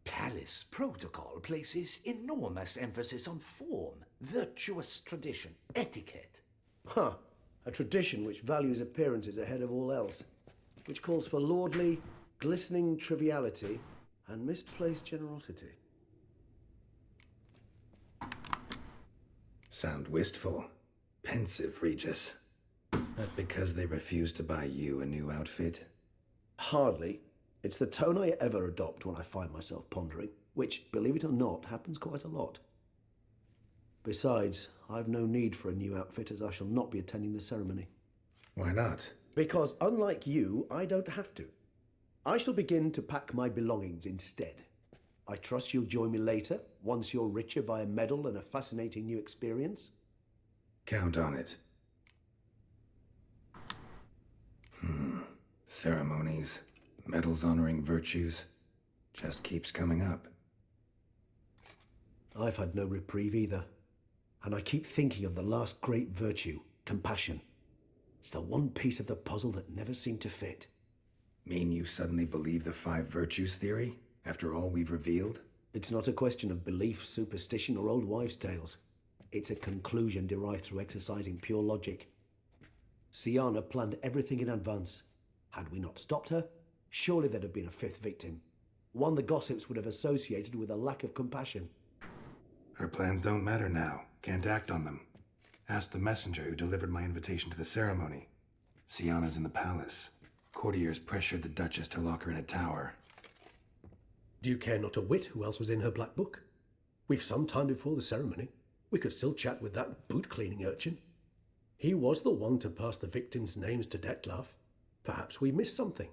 Palace protocol places enormous emphasis on form, virtuous tradition, etiquette. A tradition which values appearances ahead of all else, which calls for lordly, glistening triviality and misplaced generosity. Sound wistful. Pensive, Regis. That because they refuse to buy you a new outfit? Hardly. It's the tone I ever adopt when I find myself pondering, which, believe it or not, happens quite a lot. Besides, I've no need for a new outfit as I shall not be attending the ceremony. Why not? Because unlike you, I don't have to. I shall begin to pack my belongings instead. I trust you'll join me later, once you're richer by a medal and a fascinating new experience. Count on it. Ceremonies, medals honoring virtues, just keeps coming up. I've had no reprieve either. And I keep thinking of the last great virtue, compassion. It's the one piece of the puzzle that never seemed to fit. Mean you suddenly believe the 5 virtues theory, after all we've revealed? It's not a question of belief, superstition, or old wives' tales. It's a conclusion derived through exercising pure logic. Siana planned everything in advance. Had we not stopped her, surely there'd have been a 5th victim. One the gossips would have associated with a lack of compassion. Her plans don't matter now. Can't act on them. Ask the messenger who delivered my invitation to the ceremony. Siana's in the palace. Courtiers pressured the Duchess to lock her in a tower. Do you care not a whit who else was in her black book? We've some time before the ceremony. We could still chat with that boot-cleaning urchin. He was the one to pass the victims' names to Detlef. Perhaps we missed something.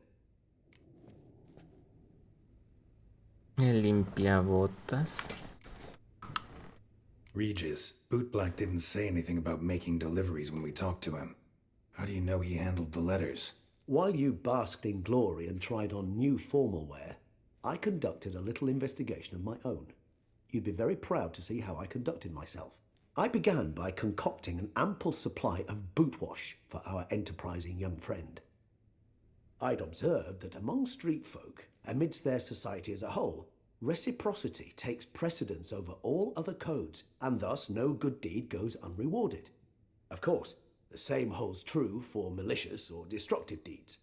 El limpiabotas. Regis, Bootblack didn't say anything about making deliveries when we talked to him. How do you know he handled the letters? While you basked in glory and tried on new formal wear, I conducted a little investigation of my own. You'd be very proud to see how I conducted myself. I began by concocting an ample supply of boot wash for our enterprising young friend. I'd observed that among street folk, amidst their society as a whole, reciprocity takes precedence over all other codes, and thus no good deed goes unrewarded. Of course, the same holds true for malicious or destructive deeds.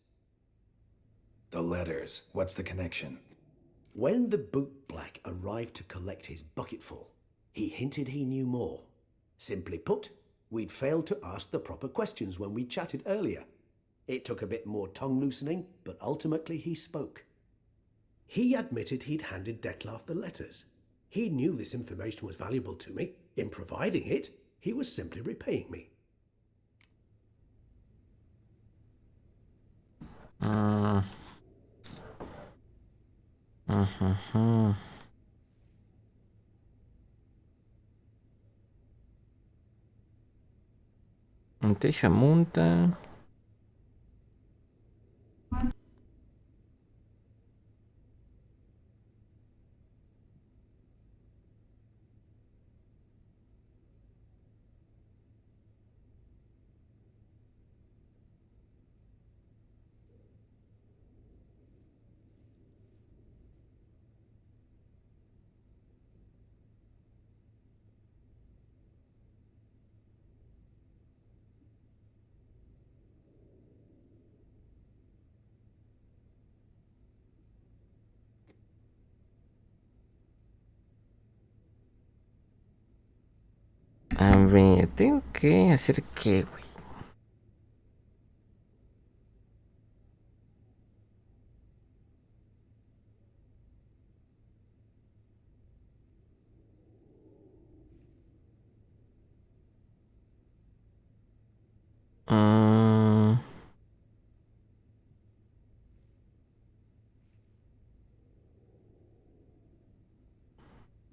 The letters, what's the connection? When the bootblack arrived to collect his bucketful, he hinted he knew more. Simply put, we'd failed to ask the proper questions when we chatted earlier. It took a bit more tongue loosening, but ultimately he spoke. He admitted he'd handed Detlef the letters. He knew this information was valuable to me. In providing it, he was simply repaying me. TESHAM. A ver, tengo que hacer qué, güey.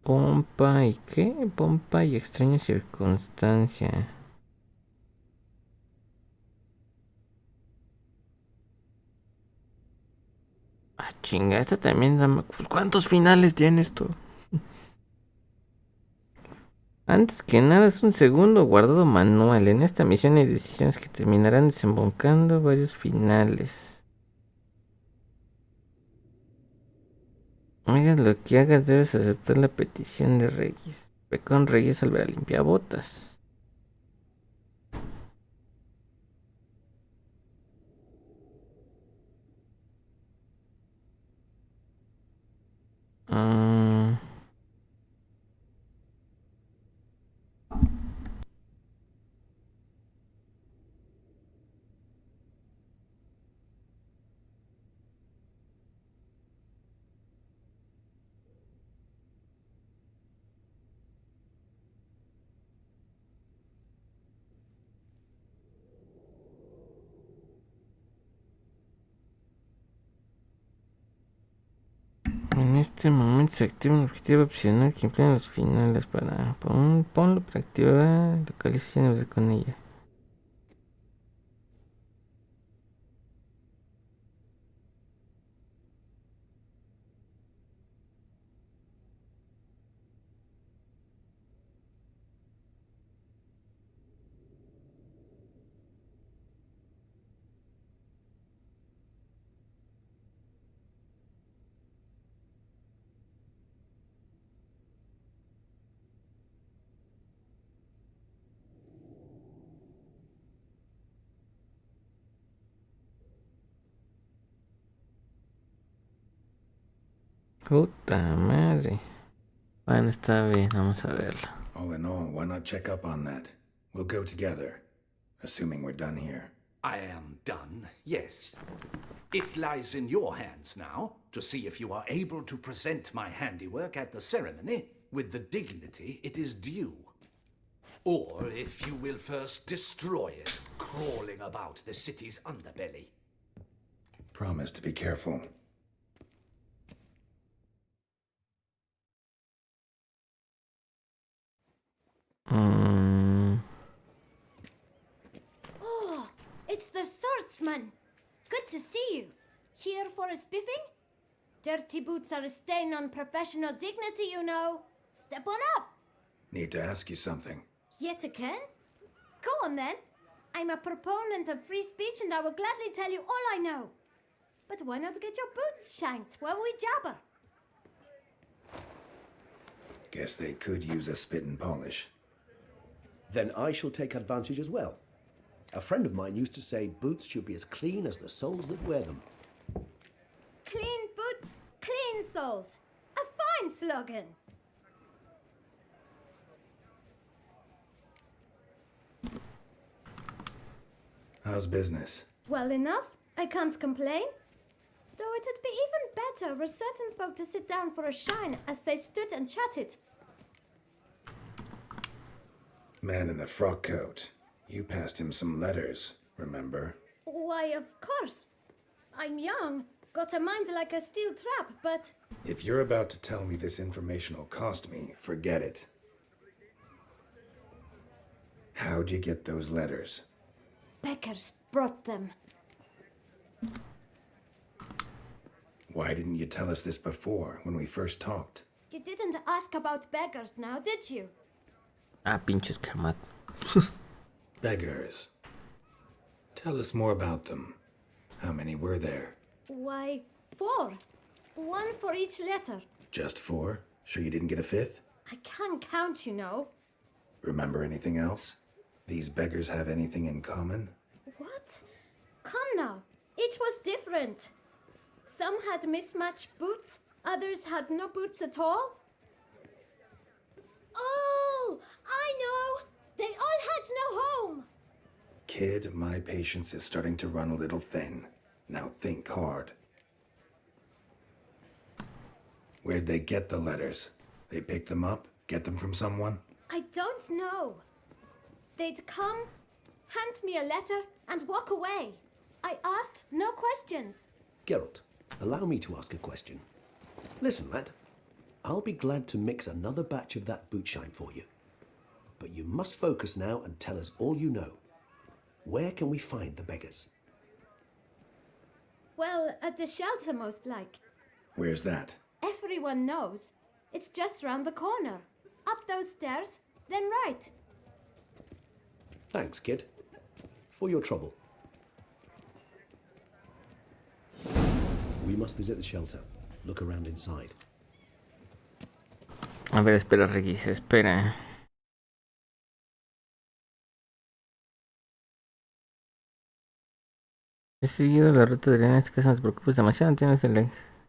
Pompa y ¿qué? Pompa y extraña circunstancia. Ah, chinga, esta también da... Pues, ¿cuántos finales tiene esto? Antes que nada es un segundo guardado manual. En esta misión hay decisiones que terminarán desembocando varios finales. Hagas lo que hagas, debes aceptar la petición de Reyes. Ve con Reyes al ver a limpiabotas. En este momento se activa un objetivo opcional que implica los finales para... Ponlo para activar localización y hablar con ella. Puta madre. Bueno, está bien, vamos a verlo. All in all, why not check up on that? We'll go together, assuming we're done here. I am done, yes. It lies in your hands now to see if you are able to present my handiwork at the ceremony with the dignity it is due. Or if you will first destroy it, crawling about the city's underbelly. Promise to be careful. Oh, it's the swordsman. Good to see you. Here for a spiffing? Dirty boots are a stain on professional dignity, you know. Step on up. Need to ask you something. Yet again? Go on then. I'm a proponent of free speech and I will gladly tell you all I know. But why not get your boots shanked while we jabber? Guess they could use a spit and polish. Then I shall take advantage as well. A friend of mine used to say boots should be as clean as the soles that wear them. Clean boots, clean soles. A fine slogan. How's business? Well enough, I can't complain. Though it'd be even better for certain folk to sit down for a shine as they stood and chatted. Man in the frock coat. You passed him some letters, remember? Why, of course. I'm young, got a mind like a steel trap, but... If you're about to tell me this information will cost me, forget it. How'd you get those letters? Beggars brought them. Why didn't you tell us this before, when we first talked? You didn't ask about beggars now, did you? Ah, pinches camat. Beggars. Tell us more about them. How many were there? Why, 4. 1 for each letter. Just 4? Sure you didn't get a 5th? I can't count, you know. Remember anything else? These beggars have anything in common? What? Come now. Each was different. Some had mismatched boots, others had no boots at all. Oh, I know! They all had no home! Kid, my patience is starting to run a little thin. Now think hard. Where'd they get the letters? They pick them up? Get them from someone? I don't know. They'd come, hand me a letter, and walk away. I asked no questions. Geralt, allow me to ask a question. Listen, lad. I'll be glad to mix another batch of that bootshine for you. But you must focus now and tell us all you know. Where can we find the beggars? Well, at the shelter most like. Where's that? Everyone knows. It's just round the corner. Up those stairs, then right. Thanks, kid. For your trouble. We must visit the shelter. Look around inside. A ver, espera, Regis, espera. He seguido la ruta de en este caso, no te preocupes demasiado, no tienes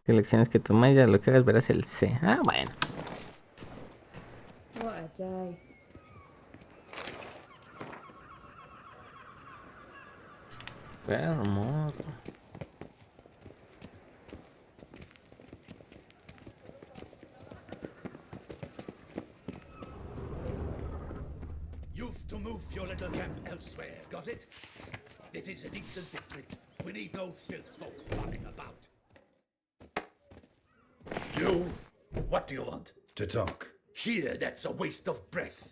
elecciones que tomar, ya lo que hagas verás el C. Ah, bueno. What a day. Qué hermoso. You've to move your little camp elsewhere, got it? This is a decent district. We need no filth folk running about. You? What do you want? To talk. Here, that's a waste of breath.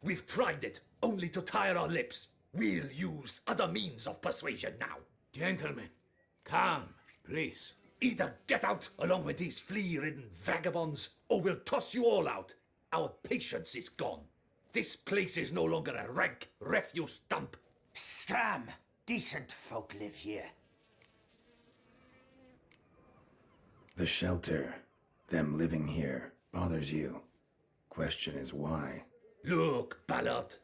We've tried it, only to tire our lips. We'll use other means of persuasion now. Gentlemen, calm, please. Either get out along with these flea-ridden vagabonds, or we'll toss you all out. Our patience is gone. This place is no longer a rank refuse dump. Scram! Decent folk live here. The shelter, them living here, bothers you. Question is why. Look, Ballard.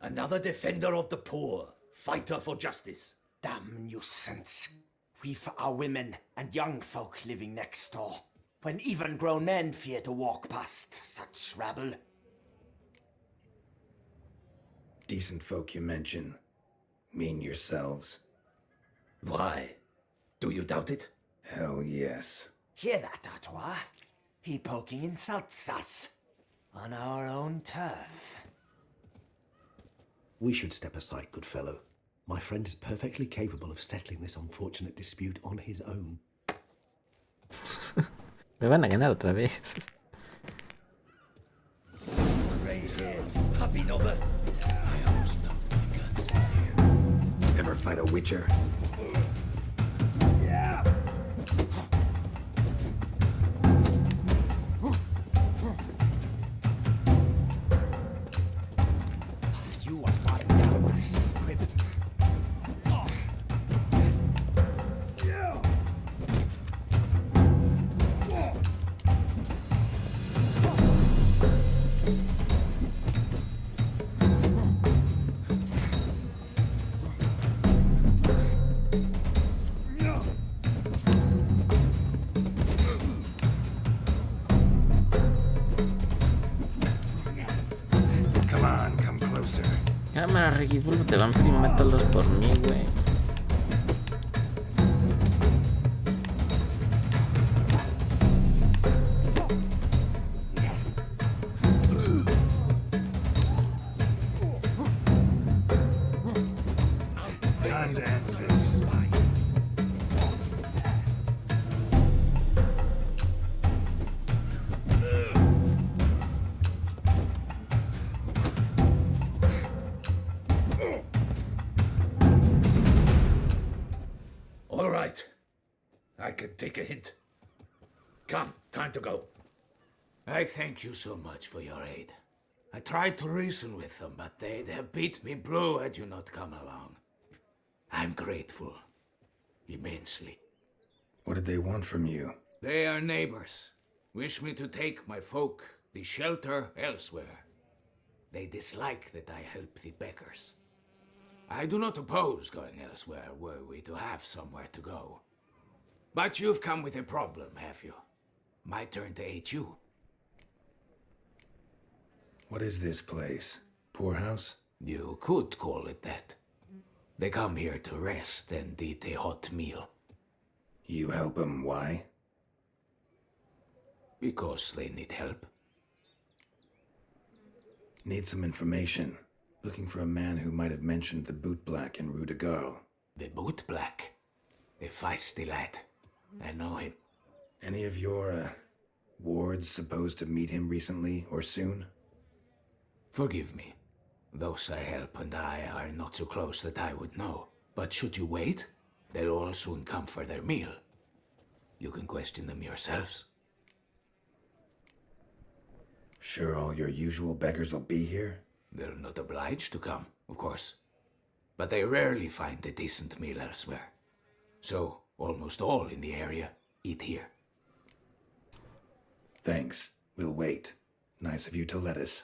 Another defender of the poor, fighter for justice. Damn nuisance. We've our women and young folk living next door, when even grown men fear to walk past such rabble. Decent folk you mention. Mean yourselves. Why? Do you doubt it? Hell yes. Hear that, Artois? He poking insults us. On our own turf. We should step aside, good fellow. My friend is perfectly capable of settling this unfortunate dispute on his own. Me van a ganar otra vez. Raise here, puppy number. I almost knocked my guts in here. Ever fight a witcher? Yeah. You are not down, squib. Cámara, Regis, vuélvete vampiro y mátalos por mí, güey. Time to end this. All right. I can take a hint. Come, time to go. I thank you so much for your aid. I tried to reason with them, but they'd have beat me blue had you not come along. I'm grateful. Immensely. What did they want from you? They are neighbors. Wish me to take my folk, the shelter, elsewhere. They dislike that I help the beggars. I do not oppose going elsewhere were we to have somewhere to go. But you've come with a problem, have you? My turn to aid you. What is this place? Poorhouse? You could call it that. They come here to rest and eat a hot meal. You help them, why? Because they need help. Need some information. Looking for a man who might have mentioned the boot black in Rue de Garl. The boot black? A feisty lad. I know him. Any of your, Ward's supposed to meet him recently or soon? Forgive me. Those I help and I are not so close that I would know. But should you wait, they'll all soon come for their meal. You can question them yourselves. Sure all your usual beggars will be here? They're not obliged to come, of course. But they rarely find a decent meal elsewhere. So, almost all in the area eat here. Thanks. We'll wait. Nice of you to let us.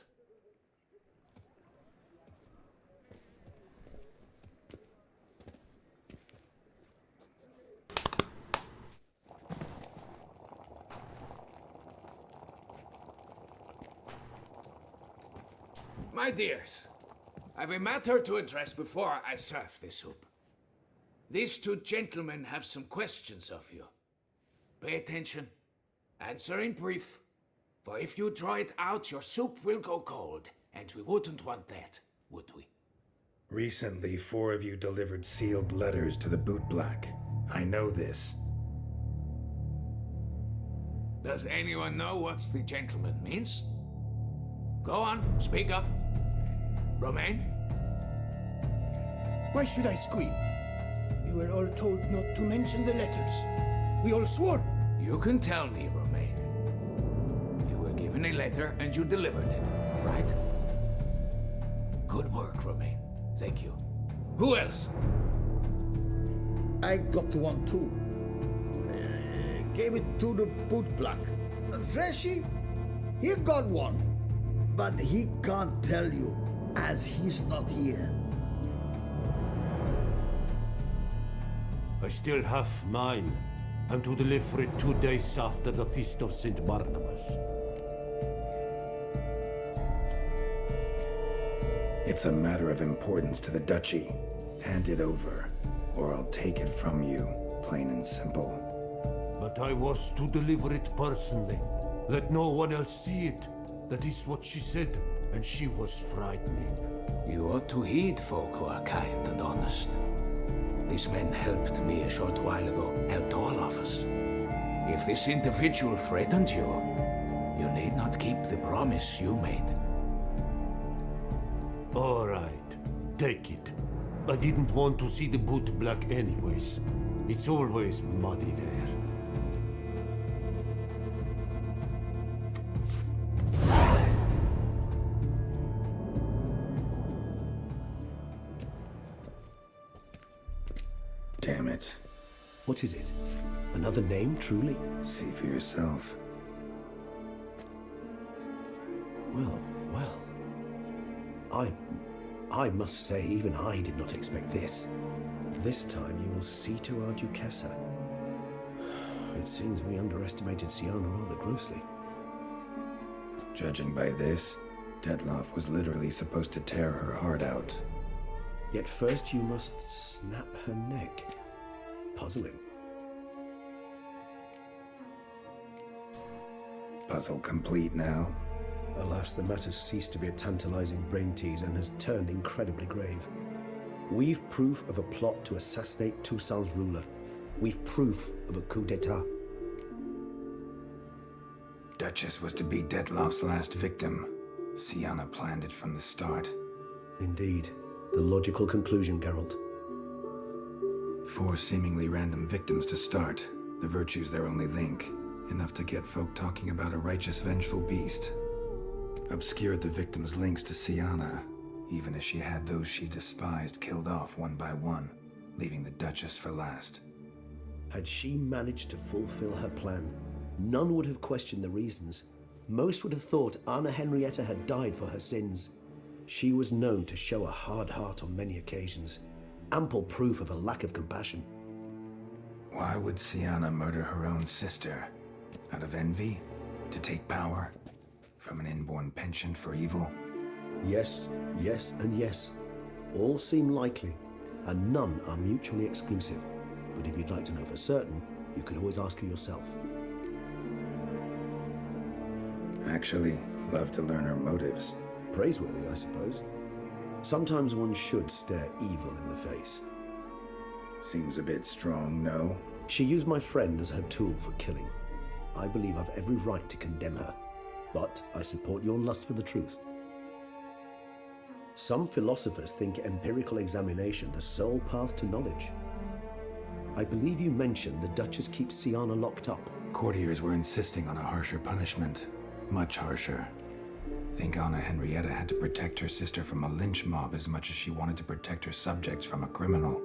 My dears, I've a matter to address before I serve the soup. These two gentlemen have some questions of you. Pay attention. Answer in brief. For if you draw it out, your soup will go cold, and we wouldn't want that, would we? Recently, 4 of you delivered sealed letters to the bootblack. I know this. Does anyone know what the gentleman means? Go on, speak up. Romain? Why should I squeal? We were all told not to mention the letters. We all swore. You can tell me, Romain. You were given a letter and you delivered it, right? Good work, Romain. Thank you. Who else? I got one too. Gave it to the bootblack. And Freshy, he got one. But he can't tell you, as he's not here. I still have mine. I'm to deliver it 2 days after the Feast of St. Barnabas. It's a matter of importance to the duchy. Hand it over, or I'll take it from you, plain and simple. But I was to deliver it personally. Let no one else see it. That is what she said, and she was frightening. You ought to heed folk who are kind and honest. These men helped me a short while ago, helped all of us. If this individual threatened you, you need not keep the promise you made. All right, take it. I didn't want to see the bootblack anyways. It's always muddy there. Damn it. What is it? Another name, truly? See for yourself. Well. I must say, even I did not expect this. This time you will see to our Duchessa. It seems we underestimated Siana rather grossly. Judging by this, Detloff was literally supposed to tear her heart out. Yet first you must snap her neck. Puzzling. Puzzle complete now? Alas, the matter's ceased to be a tantalizing brain tease and has turned incredibly grave. We've proof of a plot to assassinate Toussaint's ruler. We've proof of a coup d'etat. Duchess was to be Detloff's last victim. Siana planned it from the start. Indeed. The logical conclusion, Geralt. 4 seemingly random victims to start. The virtue's their only link. Enough to get folk talking about a righteous, vengeful beast. Obscured the victims' links to Siana, even as she had those she despised killed off one by one, leaving the Duchess for last. Had she managed to fulfill her plan, none would have questioned the reasons. Most would have thought Anna Henrietta had died for her sins. She was known to show a hard heart on many occasions, ample proof of a lack of compassion. Why would Siana murder her own sister? Out of envy? To take power? From an inborn penchant for evil? Yes, and yes. All seem likely, and none are mutually exclusive. But if you'd like to know for certain, you could always ask her yourself. Actually, love to learn her motives. Praiseworthy, I suppose. Sometimes one should stare evil in the face. Seems a bit strong, no? She used my friend as her tool for killing. I believe I've every right to condemn her, but I support your lust for the truth. Some philosophers think empirical examination the sole path to knowledge. I believe you mentioned the Duchess keeps Siana locked up. Courtiers were insisting on a harsher punishment. Much harsher. Think Anna Henrietta had to protect her sister from a lynch mob as much as she wanted to protect her subjects from a criminal.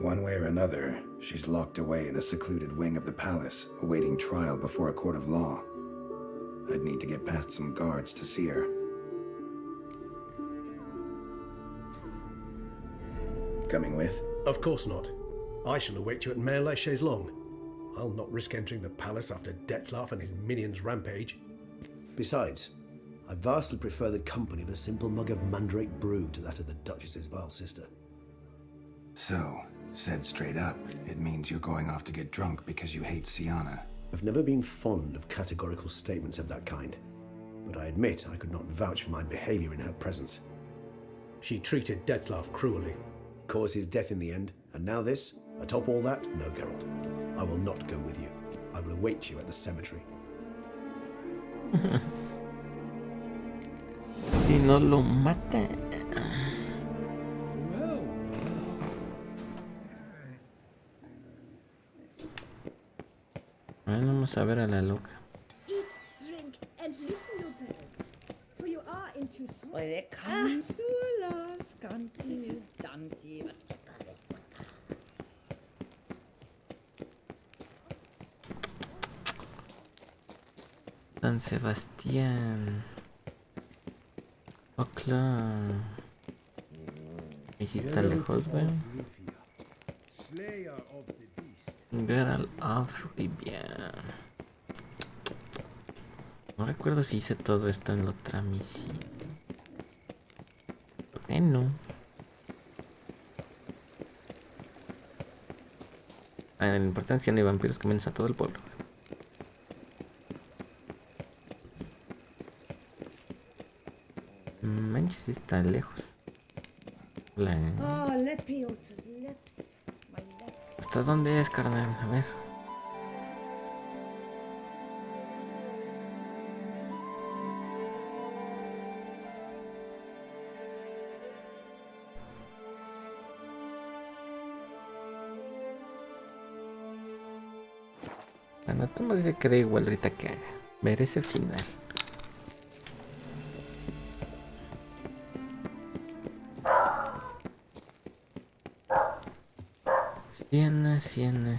One way or another, she's locked away in a secluded wing of the palace, awaiting trial before a court of law. I'd need to get past some guards to see her. Coming with? Of course not. I shall await you at Mare la Chaise-Longue. I'll not risk entering the palace after Dettlaff and his minions rampage. Besides, I vastly prefer the company of a simple mug of mandrake brew to that of the Duchess's vile sister. So, said straight up, it means you're going off to get drunk because you hate Siana. I've never been fond of categorical statements of that kind, but I admit I could not vouch for my behavior in her presence. She treated Dettlaff cruelly, caused his death in the end, and now this? Atop all that, no, Geralt. I will not go with you. I will await you at the cemetery. Si no lo mata. Bueno, vamos a ver a la loca. Eat, drink, and loosen your belts, for you are in too soon. Kamsulas, Kantis, Danti. San Sebastián. Oh, claro. Y si está lejos, güey. Geralt of Rivia. No recuerdo si hice todo esto en la otra misión. ¿Por qué no? La importancia no hay vampiros que menos a todo el pueblo. Manches, está lejos. ¿Hasta dónde es, carnal? A ver. Bueno, tú me dices que da igual ahorita que haga. Ver ese final. Siena.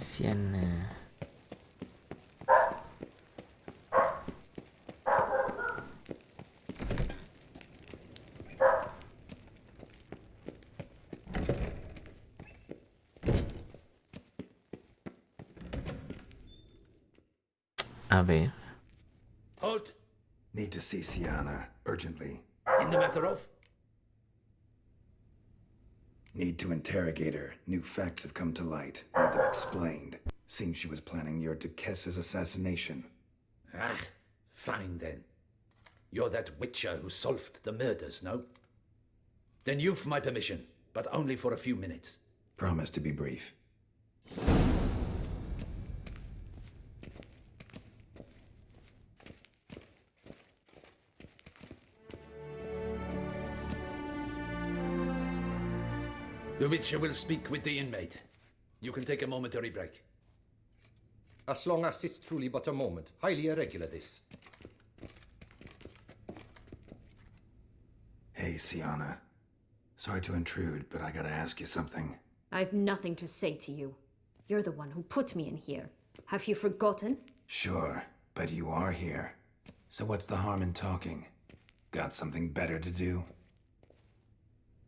A ver. Halt! Need to see Siana, urgently. In the matter of? Need to interrogate her. New facts have come to light. Need them explained. Seems she was planning your Duquesse's assassination. Ah, fine then. You're that witcher who solved the murders, no? Then you've my permission, but only for a few minutes. Promise to be brief. The Witcher will speak with the inmate. You can take a momentary break. As long as it's truly but a moment. Highly irregular, this. Hey, Siana. Sorry to intrude, but I gotta ask you something. I've nothing to say to you. You're the one who put me in here. Have you forgotten? Sure, but you are here. So what's the harm in talking? Got something better to do?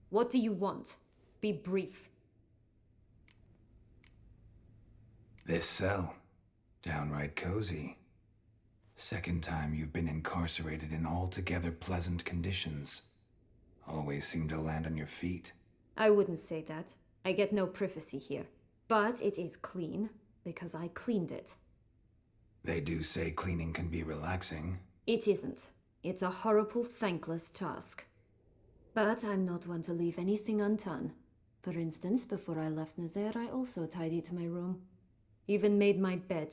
What do you want? Be brief. This cell. Downright cozy. Second time you've been incarcerated in altogether pleasant conditions. Always seem to land on your feet. I wouldn't say that. I get no privacy here. But it is clean, because I cleaned it. They do say cleaning can be relaxing. It isn't. It's a horrible, thankless task. But I'm not one to leave anything undone. For instance, before I left Nazaire, I also tidied my room. Even made my bed.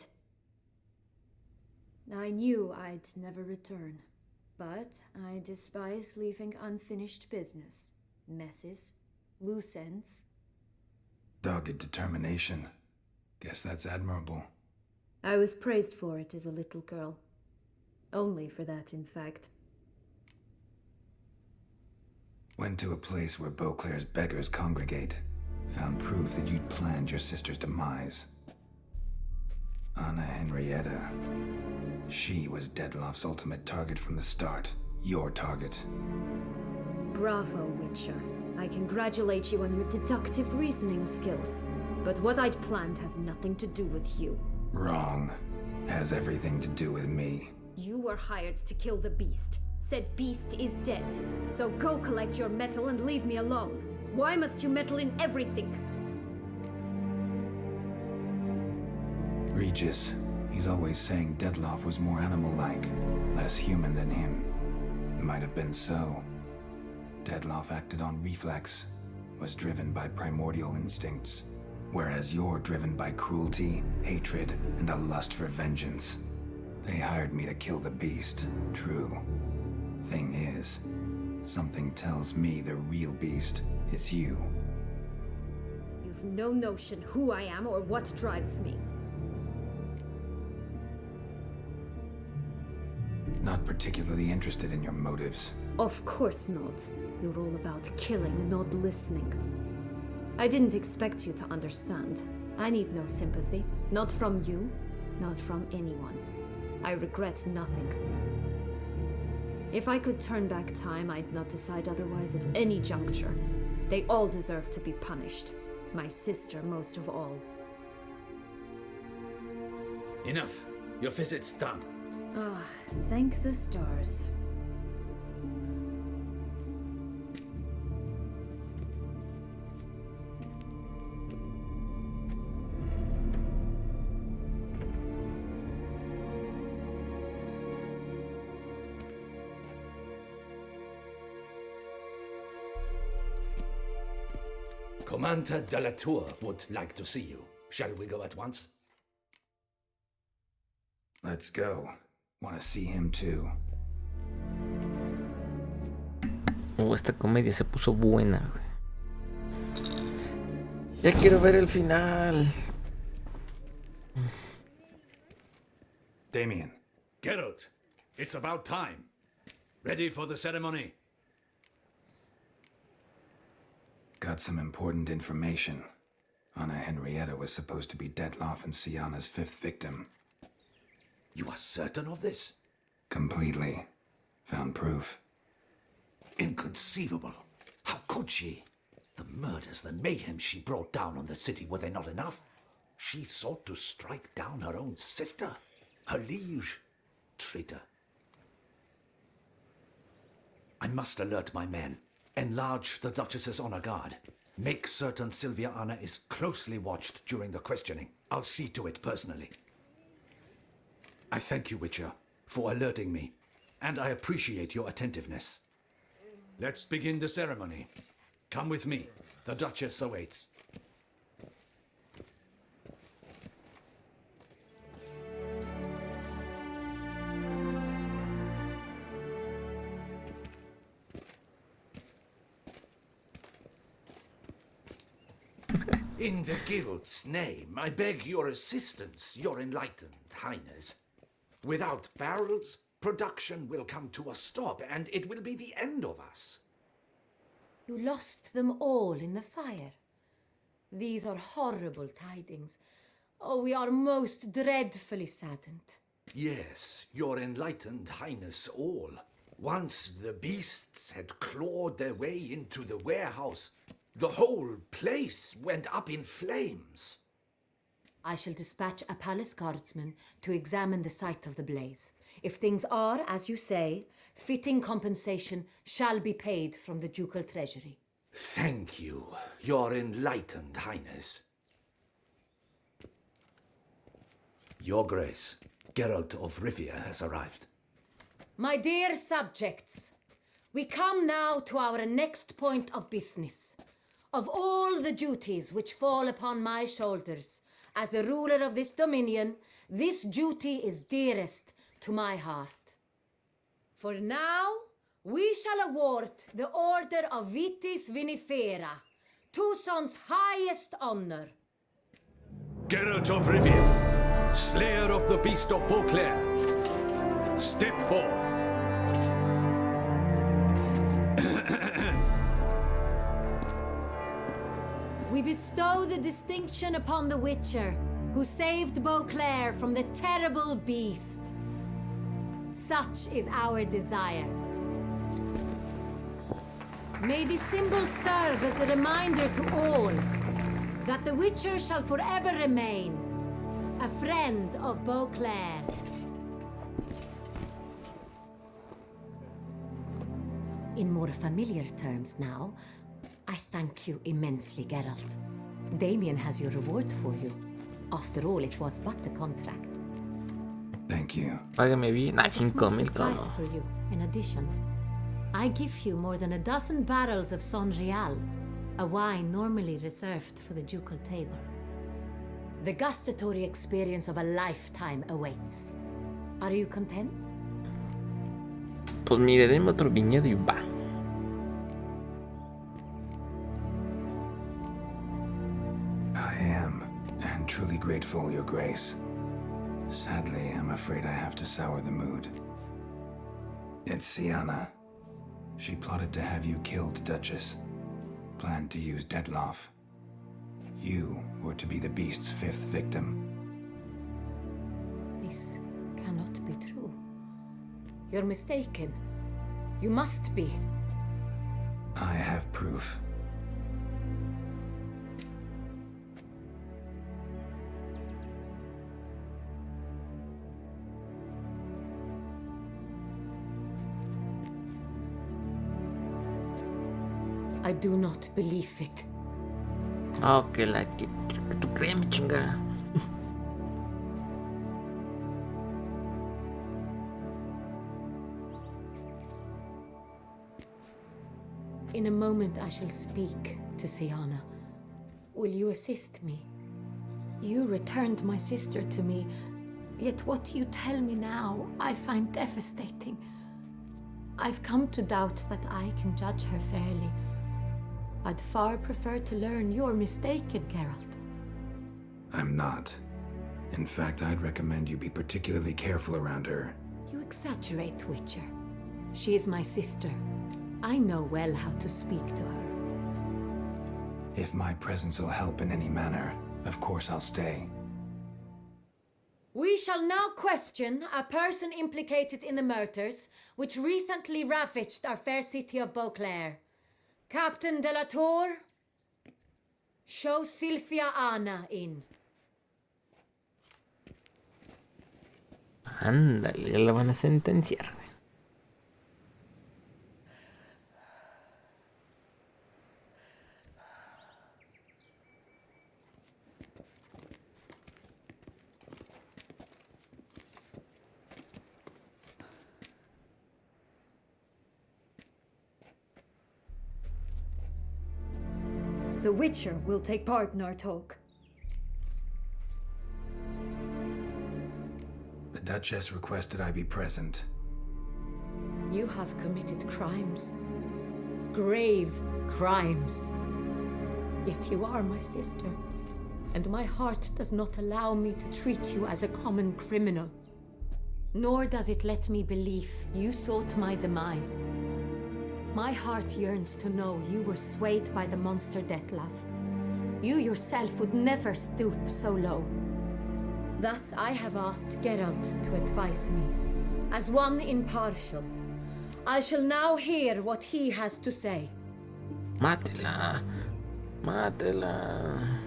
I knew I'd never return, but I despise leaving unfinished business. Messes, loose ends. Dogged determination. Guess that's admirable. I was praised for it as a little girl. Only for that, in fact. Went to a place where Beauclair's beggars congregate. Found proof that you'd planned your sister's demise. Anna Henrietta. She was Dettloff's ultimate target from the start. Your target. Bravo, Witcher. I congratulate you on your deductive reasoning skills. But what I'd planned has nothing to do with you. Wrong. Has everything to do with me. You were hired to kill the beast. Said beast is dead. So go collect your metal and leave me alone. Why must you meddle in everything? Regis. He's always saying Dettloff was more animal-like, less human than him. Might have been so. Dettloff acted on reflex, was driven by primordial instincts, whereas you're driven by cruelty, hatred, and a lust for vengeance. They hired me to kill the beast, true. Thing is, something tells me the real beast is you. You've no notion who I am or what drives me. Not particularly interested in your motives. Of course not. You're all about killing and not listening. I didn't expect you to understand. I need no sympathy. Not from you, not from anyone. I regret nothing. If I could turn back time, I'd not decide otherwise at any juncture. They all deserve to be punished. My sister most of all. Enough. Your visit's done. Ah, thank the stars. Commander de la Tour would like to see you. Shall we go at once? Let's go. Want to see him too. Esta comedia se puso buena, güey. Ya quiero ver el final. Damien. Geralt, it's about time. Ready for the ceremony? Got some important information. Anna Henrietta was supposed to be Dettloff and Sienna's 5th victim. You are certain of this? Completely. Found proof. Inconceivable. How could she? The murders, the mayhem she brought down on the city, were they not enough? She sought to strike down her own sister, her liege. Traitor. I must alert my men. Enlarge the Duchess's honor guard. Make certain Sylvia Anna is closely watched during the questioning. I'll see to it personally. I thank you, Witcher, for alerting me, and I appreciate your attentiveness. Let's begin the ceremony. Come with me. The Duchess awaits. In the Guild's name, I beg your assistance, your enlightened highness. Without barrels, production will come to a stop, and it will be the end of us. You lost them all in the fire. These are horrible tidings. Oh, we are most dreadfully saddened. Yes, your enlightened highness all. Once the beasts had clawed their way into the warehouse, the whole place went up in flames. I shall dispatch a palace guardsman to examine the site of the blaze. If things are, as you say, fitting compensation shall be paid from the ducal treasury. Thank you, your enlightened highness. Your Grace, Geralt of Rivia has arrived. My dear subjects, we come now to our next point of business. Of all the duties which fall upon my shoulders as the ruler of this dominion, this duty is dearest to my heart. For now, we shall award the Order of Vitis Vinifera, Tucson's highest honor. Geralt of Rivia, slayer of the beast of Beauclair, step forth. We bestow the distinction upon the Witcher, who saved Beauclair from the terrible beast. Such is our desire. May the symbol serve as a reminder to all that the Witcher shall forever remain a friend of Beauclair. In more familiar terms now, I thank you immensely, Geralt. Damien has your reward for you. After all, it was but a contract. Thank you. Págame bien. Ah, 5,000 Price como. for you. In addition, I give you more than a dozen barrels of Son Real, a wine normally reserved for the ducal table. The gustatory experience of a lifetime awaits. Are you content? Pues mire, denme otro viñedo y va. I am, and truly grateful, Your Grace. Sadly, I'm afraid I have to sour the mood. It's Sienna. She plotted to have you killed, Duchess. Planned to use Detloff. You were to be the beast's 5th victim. This cannot be true. You're mistaken. You must be. I have proof. I do not believe it. Oh, que tú créeme, chinga. In a moment I shall speak to Sienna. Will you assist me? You returned my sister to me, yet what you tell me now I find devastating. I've come to doubt that I can judge her fairly. I'd far prefer to learn you're mistaken, Geralt. I'm not. In fact, I'd recommend you be particularly careful around her. You exaggerate, Witcher. She is my sister. I know well how to speak to her. If my presence will help in any manner, of course I'll stay. We shall now question a person implicated in the murders which recently ravaged our fair city of Beauclair. Captain de la Tour, show Sylvia Anna in. Ándale, ya la van a sentenciar. The Witcher will take part in our talk. The Duchess requested I be present. You have committed crimes. Grave crimes. Yet you are my sister, and my heart does not allow me to treat you as a common criminal. Nor does it let me believe you sought my demise. My heart yearns to know you were swayed by the monster Detloff. You yourself would never stoop so low. Thus I have asked Geralt to advise me, as one impartial. I shall now hear what he has to say. Mátela. Mátela.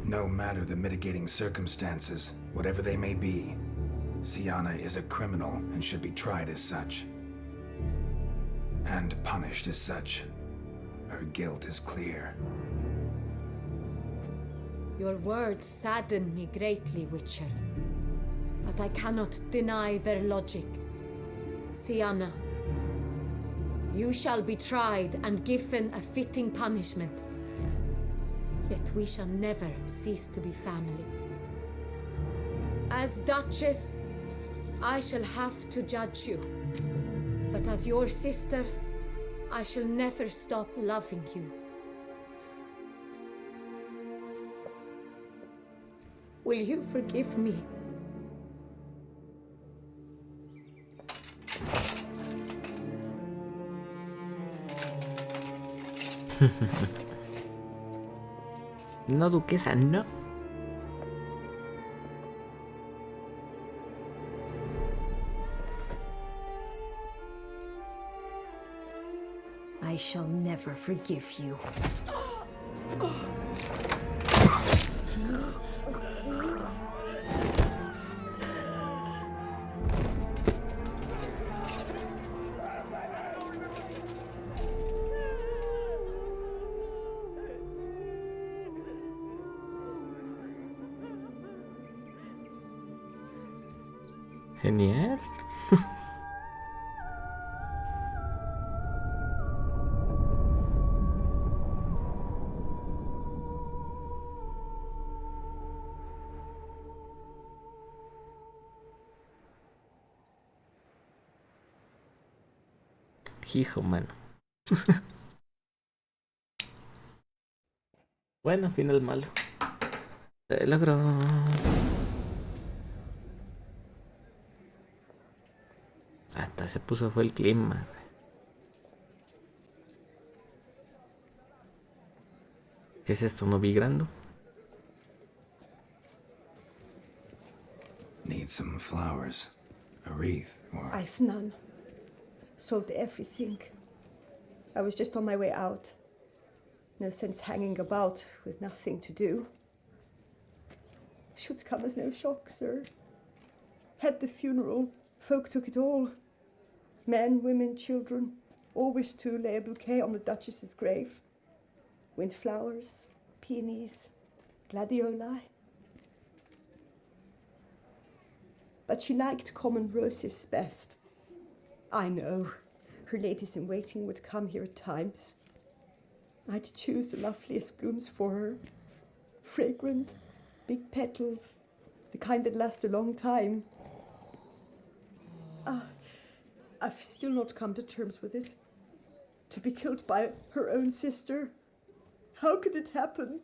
No matter the mitigating circumstances, whatever they may be, Sienna is a criminal and should be tried as such. And punished as such. Her guilt is clear. Your words sadden me greatly, Witcher. But I cannot deny their logic. Sienna, you shall be tried and given a fitting punishment. Yet we shall never cease to be family. As Duchess, I shall have to judge you. But as your sister, I shall never stop loving you. Will you forgive me? No, duquesa, no. I shall never forgive you. Genial. Hijo, mano. Bueno, final malo. Se logró. Hasta se puso fue el clima. ¿Qué es esto? ¿No vibrando? Need some flowers, a wreath, or... I've none. Sold everything. I was just on my way out. No sense hanging about with nothing to do. Should come as no shock, sir. Had the funeral. Folk took it all. Men, women, children, all wished to lay a bouquet on the Duchess's grave. Windflowers, peonies, gladioli. But she liked common roses best. I know, her ladies-in-waiting would come here at times. I'd choose the loveliest blooms for her. Fragrant, big petals, the kind that last a long time. I've still not come to terms with it. To be killed by her own sister. How could it happen?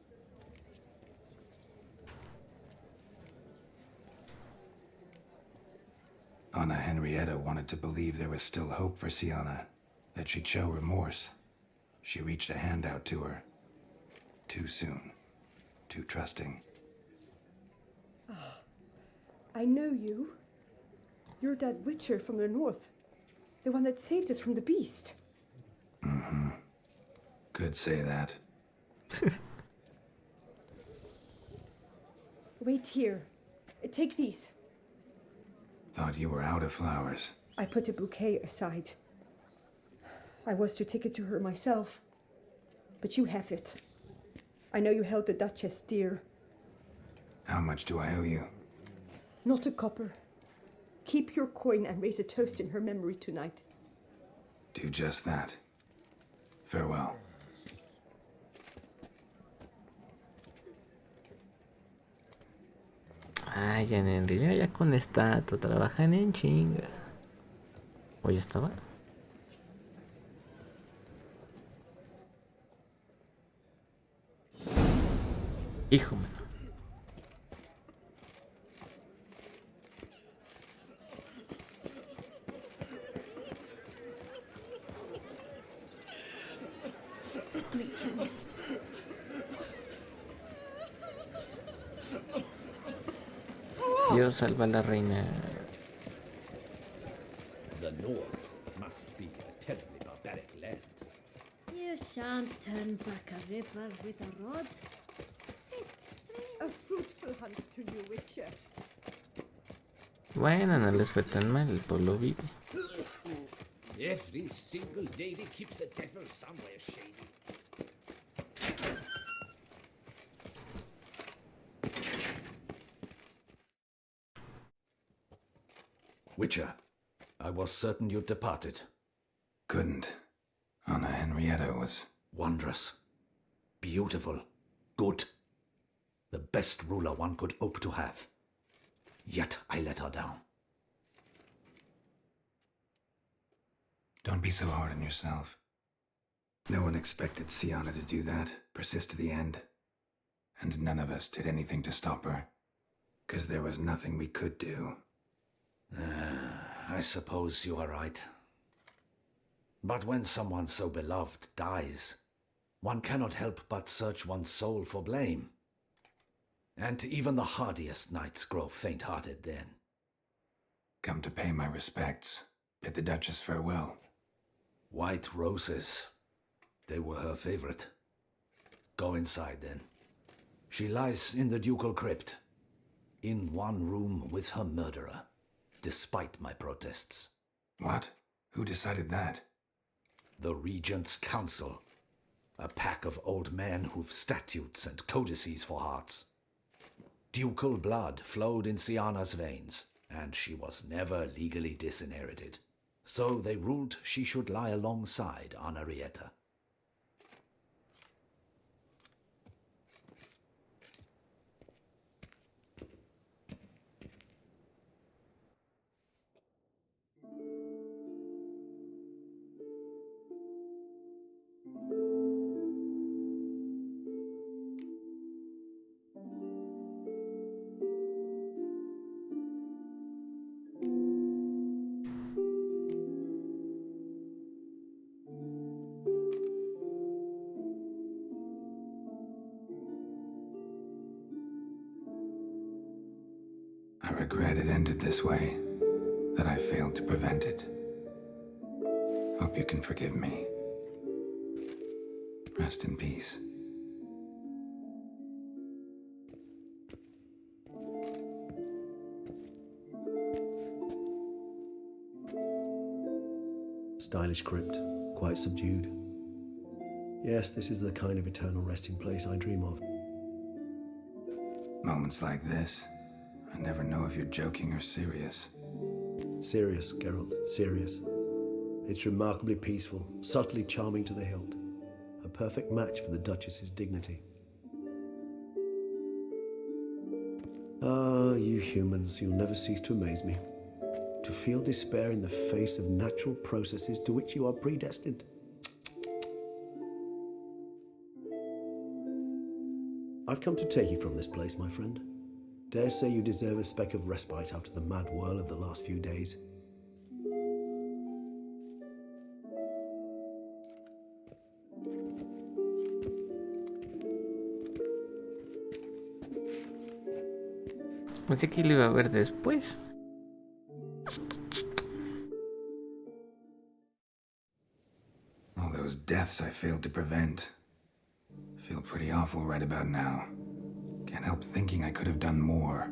Anna Henrietta wanted to believe there was still hope for Sienna, that she'd show remorse. She reached a hand out to her. Too soon. Too trusting. I know you. You're that witcher from the north. The one that saved us from the beast. Mm-hmm. Could say that. Wait here. Take these. Thought you were out of flowers. I put a bouquet aside. I was to take it to her myself. But you have it. I know you held the Duchess dear. How much do I owe you? Not a copper. Keep your coin and raise a toast in her memory tonight. Do just that. Farewell. Ay, en realidad ya con estatua trabajan en chinga. ¿O ya estaba? Hijo, mano. Greetings. Dios salva a la reina. The north must be a terribly barbaric land. You shan't turn back a river with a rod. Sit, A fruitful hunt to you, Witcher. Bueno, no les fue tan mal, el pueblo vive. Every single lady keeps a devil somewhere shady. Witcher, I was certain you'd departed. Couldn't. Anna Henrietta was... Wondrous. Beautiful. Good. The best ruler one could hope to have. yet I let her down. Don't be so hard on yourself. No one expected Sienna to do that, persist to the end. And none of us did anything to stop her. 'Cause there was nothing we could do. I suppose you are right. But when someone so beloved dies, one cannot help but search one's soul for blame. And even the hardiest knights grow faint-hearted then. Come to pay my respects. Bid the Duchess farewell. White roses. They were her favorite. Go inside then. She lies in the ducal crypt, in one room with her murderer, despite my protests. What? Who decided that? The Regent's Council. A pack of old men who've statutes and codices for hearts. Ducal blood flowed in Sienna's veins, and she was never legally disinherited. So they ruled she should lie alongside Anarietta. I regret it ended this way, that I failed to prevent it. Hope you can forgive me. Rest in peace. Stylish crypt, quite subdued. Yes, this is the kind of eternal resting place I dream of. Moments like this, I never know if you're joking or serious. Serious, Geralt, serious. It's remarkably peaceful, subtly charming to the hilt. A perfect match for the Duchess's dignity. Ah, you humans, you'll never cease to amaze me. To feel despair in the face of natural processes to which you are predestined. I've come to take you from this place, my friend. Dare say you deserve a speck of respite after the mad whirl of the last few days. Pensé que lo iba a ver después. All those deaths I failed to prevent. Feel pretty awful right about now. Can't help thinking I could have done more.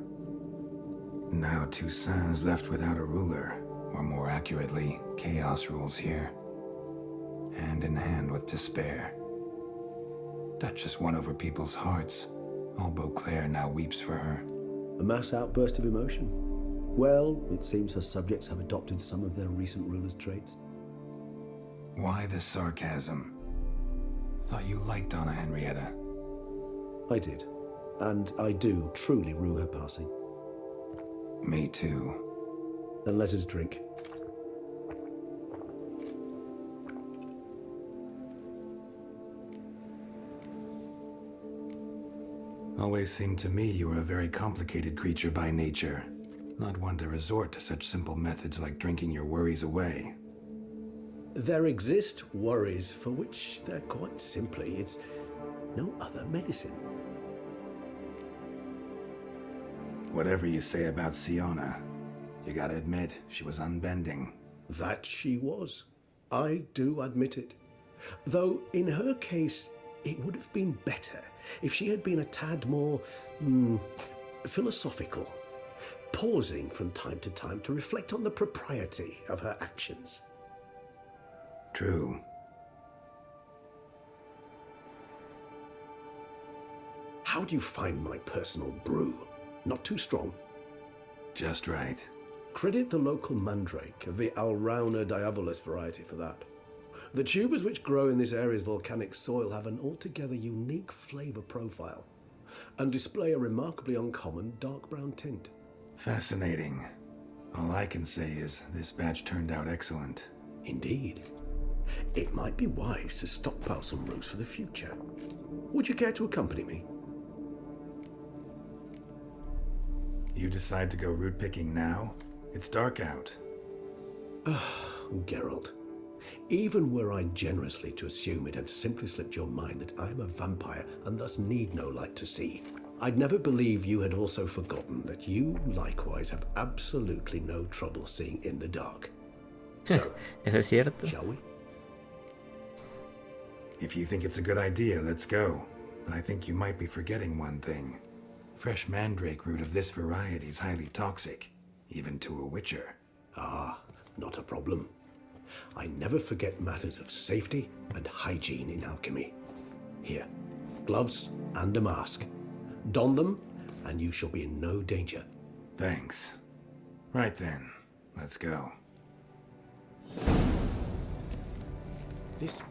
Now Toussaint's left without a ruler, or more accurately, chaos rules here. Hand in hand with despair. Duchess won over people's hearts. All Beauclair now weeps for her. A mass outburst of emotion. Well, it seems her subjects have adopted some of their recent ruler's traits. Why the sarcasm? Thought you liked Donna Henrietta. I did. And I do truly rue her passing. Me too. Then let us drink. Always seemed to me you were a very complicated creature by nature. Not one to resort to such simple methods like drinking your worries away. There exist worries for which they're quite simply, it's no other medicine. Whatever you say about Sienna, you gotta admit, she was unbending. That she was. I do admit it. Though in her case, it would have been better if she had been a tad more philosophical, pausing from time to time to reflect on the propriety of her actions. True. How do you find my personal brew? Not too strong? Just right. Credit the local mandrake of the Alrauna diabolus variety for that. The tubers which grow in this area's volcanic soil have an altogether unique flavour profile and display a remarkably uncommon dark brown tint. Fascinating. All I can say is this batch turned out excellent. Indeed. It might be wise to stockpile some roots for the future. Would you care to accompany me? You decide to go root picking now? It's dark out. Geralt, even were I generously to assume it had simply slipped your mind that I am a vampire and thus need no light to see, I'd never believe you had also forgotten that you likewise have absolutely no trouble seeing in the dark. So, ¿Eso es cierto? Shall we? If you think it's a good idea, let's go. But I think you might be forgetting one thing. Fresh mandrake root of this variety is highly toxic, even to a witcher. Ah, not a problem. I never forget matters of safety and hygiene in alchemy. Here, gloves and a mask. Don them, and you shall be in no danger. Thanks. Right then, let's go. This...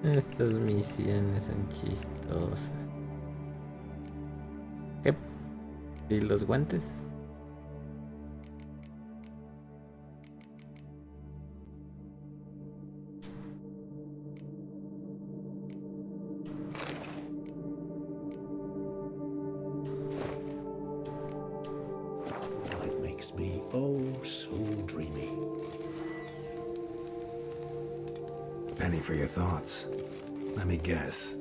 Estas misiones son chistosas. ¿Qué? ¿Y los guantes? It makes me oh so dreamy. Penny for your thoughts. Let me guess.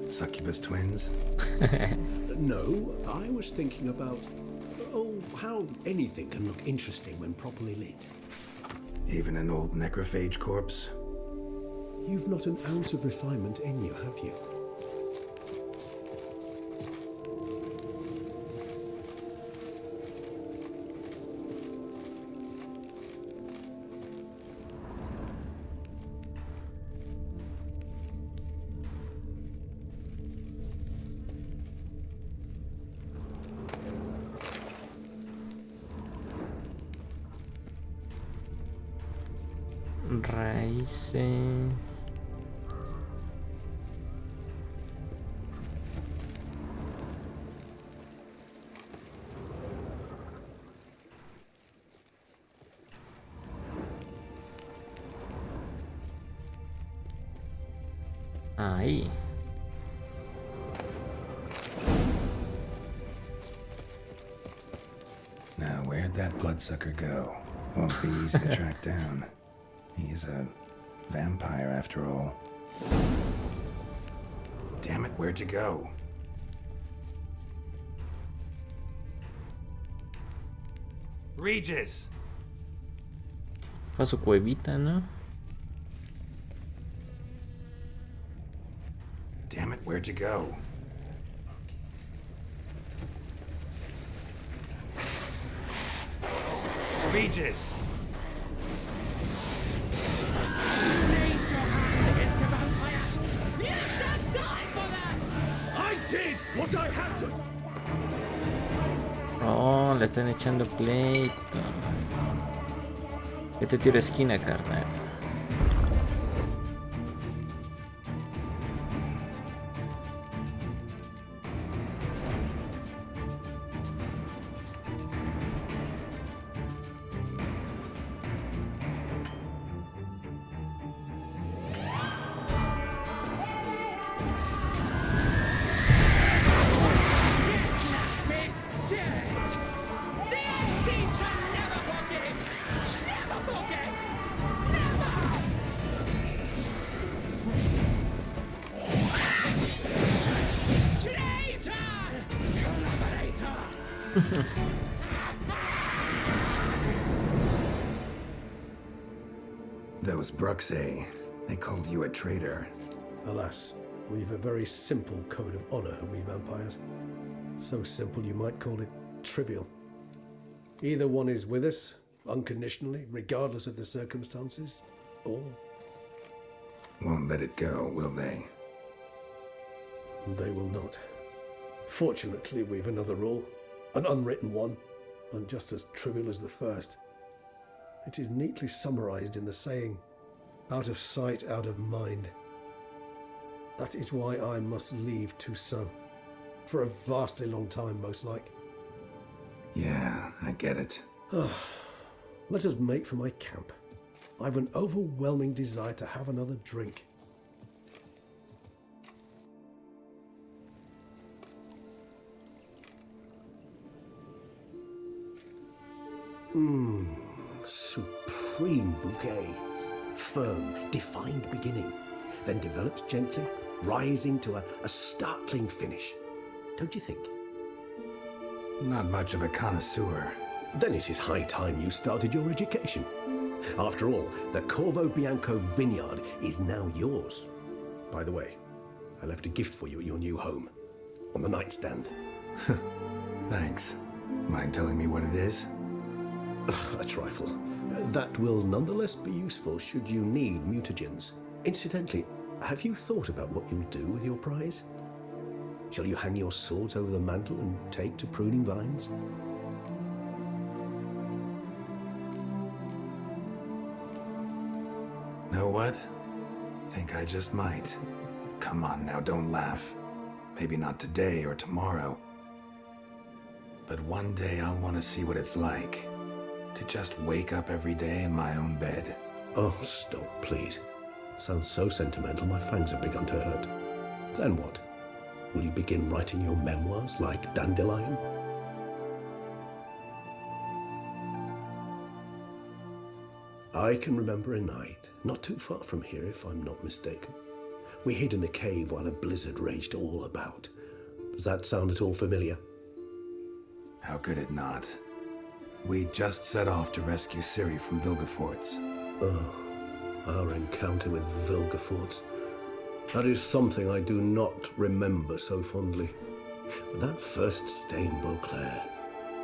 Succubus twins? No, I was thinking about, how anything can look interesting when properly lit. Even an old necrophage corpse? You've not an ounce of refinement in you, have you? Raíces. Ahí. Now, where'd that bloodsucker go? Won't be easy to track down. He's a vampire after all. Damn it, where'd you go? Regis! Fue a su cuevita, ¿no? Damn it, where'd you go? Regis! Oh, le están echando pleito. Este tiro esquina, carnal. Those Bruxay, they called you a traitor. Alas, we've a very simple code of honor, we vampires. So simple you might call it trivial. Either one is with us, unconditionally, regardless of the circumstances, or... Won't let it go, will they? They will not. Fortunately, we've another rule, an unwritten one, and just as trivial as the first. It is neatly summarized in the saying, out of sight, out of mind. That is why I must leave Toussaint. For a vastly long time, most like. Yeah, I get it. Let us make for my camp. I've an overwhelming desire to have another drink. Supreme bouquet. Firm, defined beginning, then develops gently, rising to a startling finish. Don't you think? Not much of a connoisseur. Then it is high time you started your education. After all, the Corvo Bianco vineyard is now yours. By the way, I left a gift for you at your new home, on the nightstand. Thanks. Mind telling me what it is? A trifle. That will nonetheless be useful should you need mutagens. Incidentally, have you thought about what you'll do with your prize? Shall you hang your swords over the mantle and take to pruning vines? Know what? Think I just might. Come on now, don't laugh. Maybe not today or tomorrow. But one day I'll want to see what it's like to just wake up every day in my own bed. Oh, stop, please. Sounds so sentimental, my fangs have begun to hurt. Then what? Will you begin writing your memoirs like Dandelion? I can remember a night, not too far from here if I'm not mistaken. We hid in a cave while a blizzard raged all about. Does that sound at all familiar? How could it not? We just set off to rescue Ciri from Vilgefortz. Oh, our encounter with Vilgefortz. That is something I do not remember so fondly. But that first stay in Beauclair,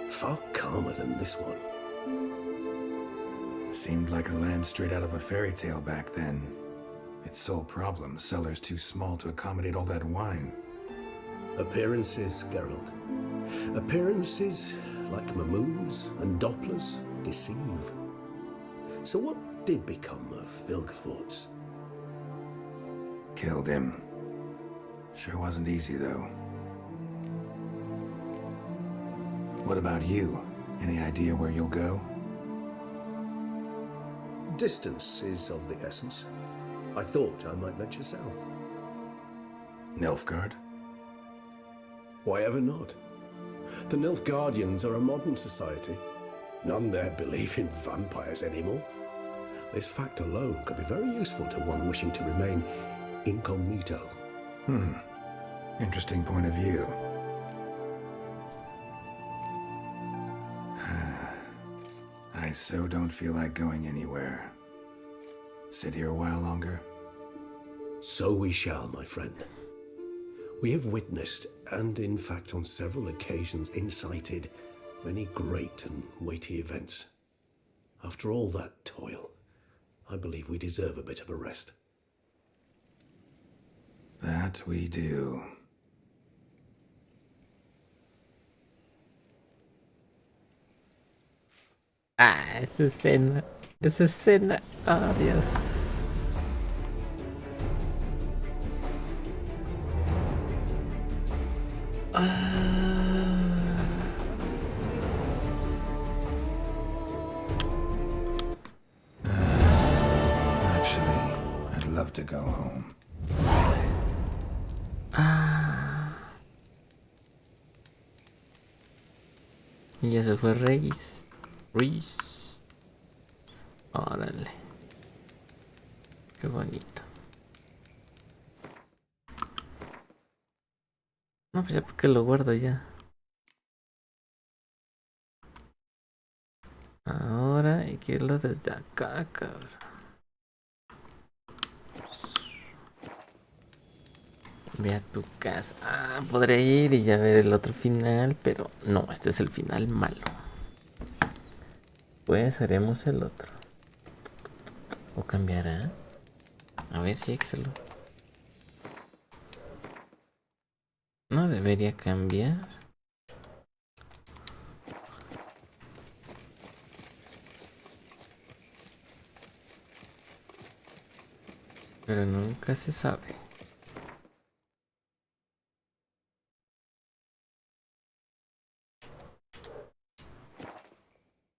far calmer than this one. Seemed like a land straight out of a fairy tale back then. Its sole problem, cellars too small to accommodate all that wine. Appearances, Geralt. Appearances, like Mamoons and Dopplers, deceive. So what did become of Vilgefortz? Killed him. Sure wasn't easy, though. What about you? Any idea where you'll go? Distance is of the essence. I thought I might venture south. Nilfgaard? Why ever not? The Nilfgaardians are a modern society. None there believe in vampires anymore. This fact alone could be very useful to one wishing to remain incognito. Interesting point of view. I so don't feel like going anywhere. Sit here a while longer? So we shall, my friend. We have witnessed, and in fact on several occasions incited, many great and weighty events. After all that toil, I believe we deserve a bit of a rest. That we do. Esa escena. Esa escena. Oh, Dios. Actually, I'd love to go home. Y ya se fue Reis. Órale. Qué bonito. No, pues ya porque lo guardo ya. Ahora hay que irlo desde acá, cabrón. Ve a tu casa. Podré ir y ya ver el otro final, pero no, este es el final malo. Pues haremos el otro. ¿O cambiará? A ver si Excel. No debería cambiar. Pero nunca se sabe.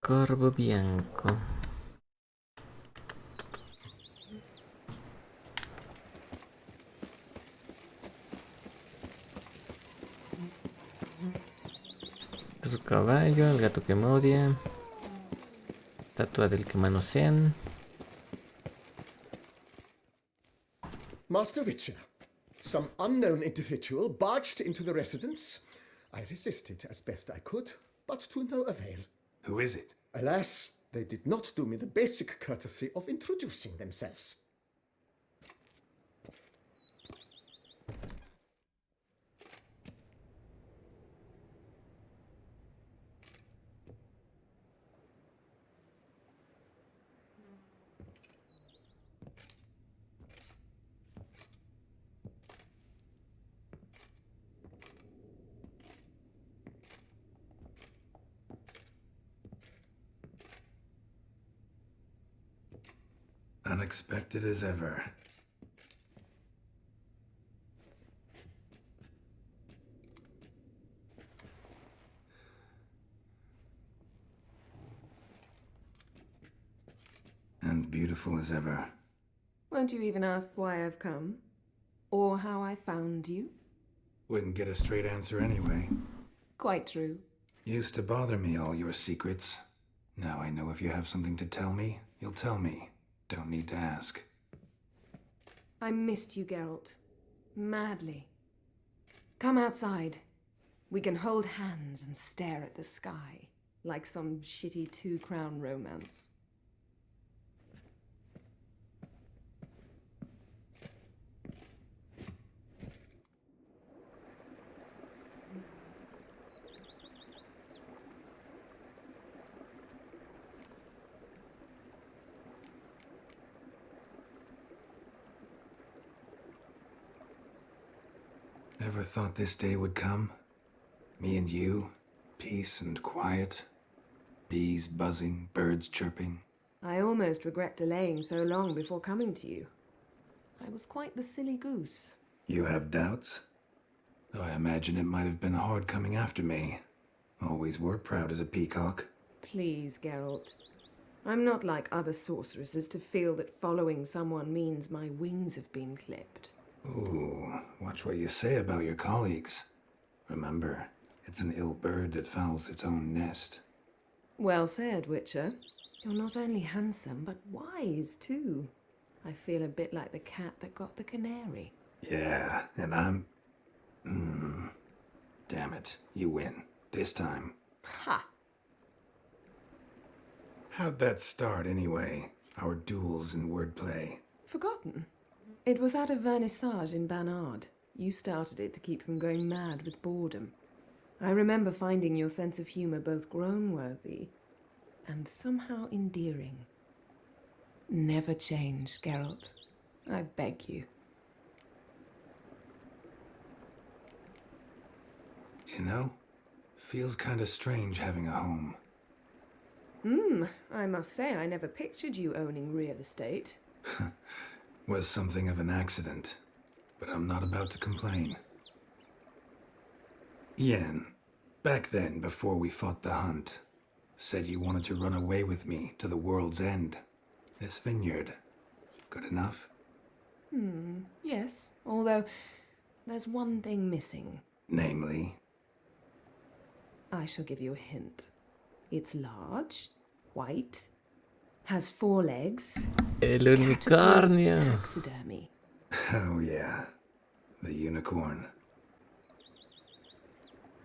Corvo bianco. Su caballo, el gato que me odia. Estatua del que manosean. Master Witcher, some unknown individual barged into the residence. I resisted as best I could, but to no avail. Who is it? Alas, they did not do me the basic courtesy of introducing themselves. Unexpected as ever. And beautiful as ever. Won't you even ask why I've come? Or how I found you? Wouldn't get a straight answer anyway. Quite true. Used to bother me, all your secrets. Now I know if you have something to tell me, you'll tell me. Don't need to ask. I missed you, Geralt. Madly. Come outside. We can hold hands and stare at the sky, like some shitty two-crown romance. Ever thought this day would come? Me and you, peace and quiet, bees buzzing, birds chirping. I almost regret delaying so long before coming to you. I was quite the silly goose. You have doubts? Oh, I imagine it might have been hard coming after me. Always were proud as a peacock. Please, Geralt. I'm not like other sorceresses to feel that following someone means my wings have been clipped. Ooh, watch what you say about your colleagues. Remember, it's an ill bird that fouls its own nest. Well said, Witcher. You're not only handsome, but wise, too. I feel a bit like the cat that got the canary. Yeah, and I'm... Damn it, you win. This time. Ha! How'd that start, anyway? Our duels and wordplay. Forgotten. It was at a vernissage in Banard. You started it to keep from going mad with boredom. I remember finding your sense of humor both groan-worthy and somehow endearing. Never change, Geralt. I beg you. You know, feels kinda strange having a home. I must say I never pictured you owning real estate. Was something of an accident, but I'm not about to complain. Yen, back then, before we fought the hunt, said you wanted to run away with me to the world's end. This vineyard. Good enough? Yes, although there's one thing missing. Namely? I shall give you a hint. It's large, white, has 4 legs. El unicornio. Taxidermy. Oh yeah, the unicorn.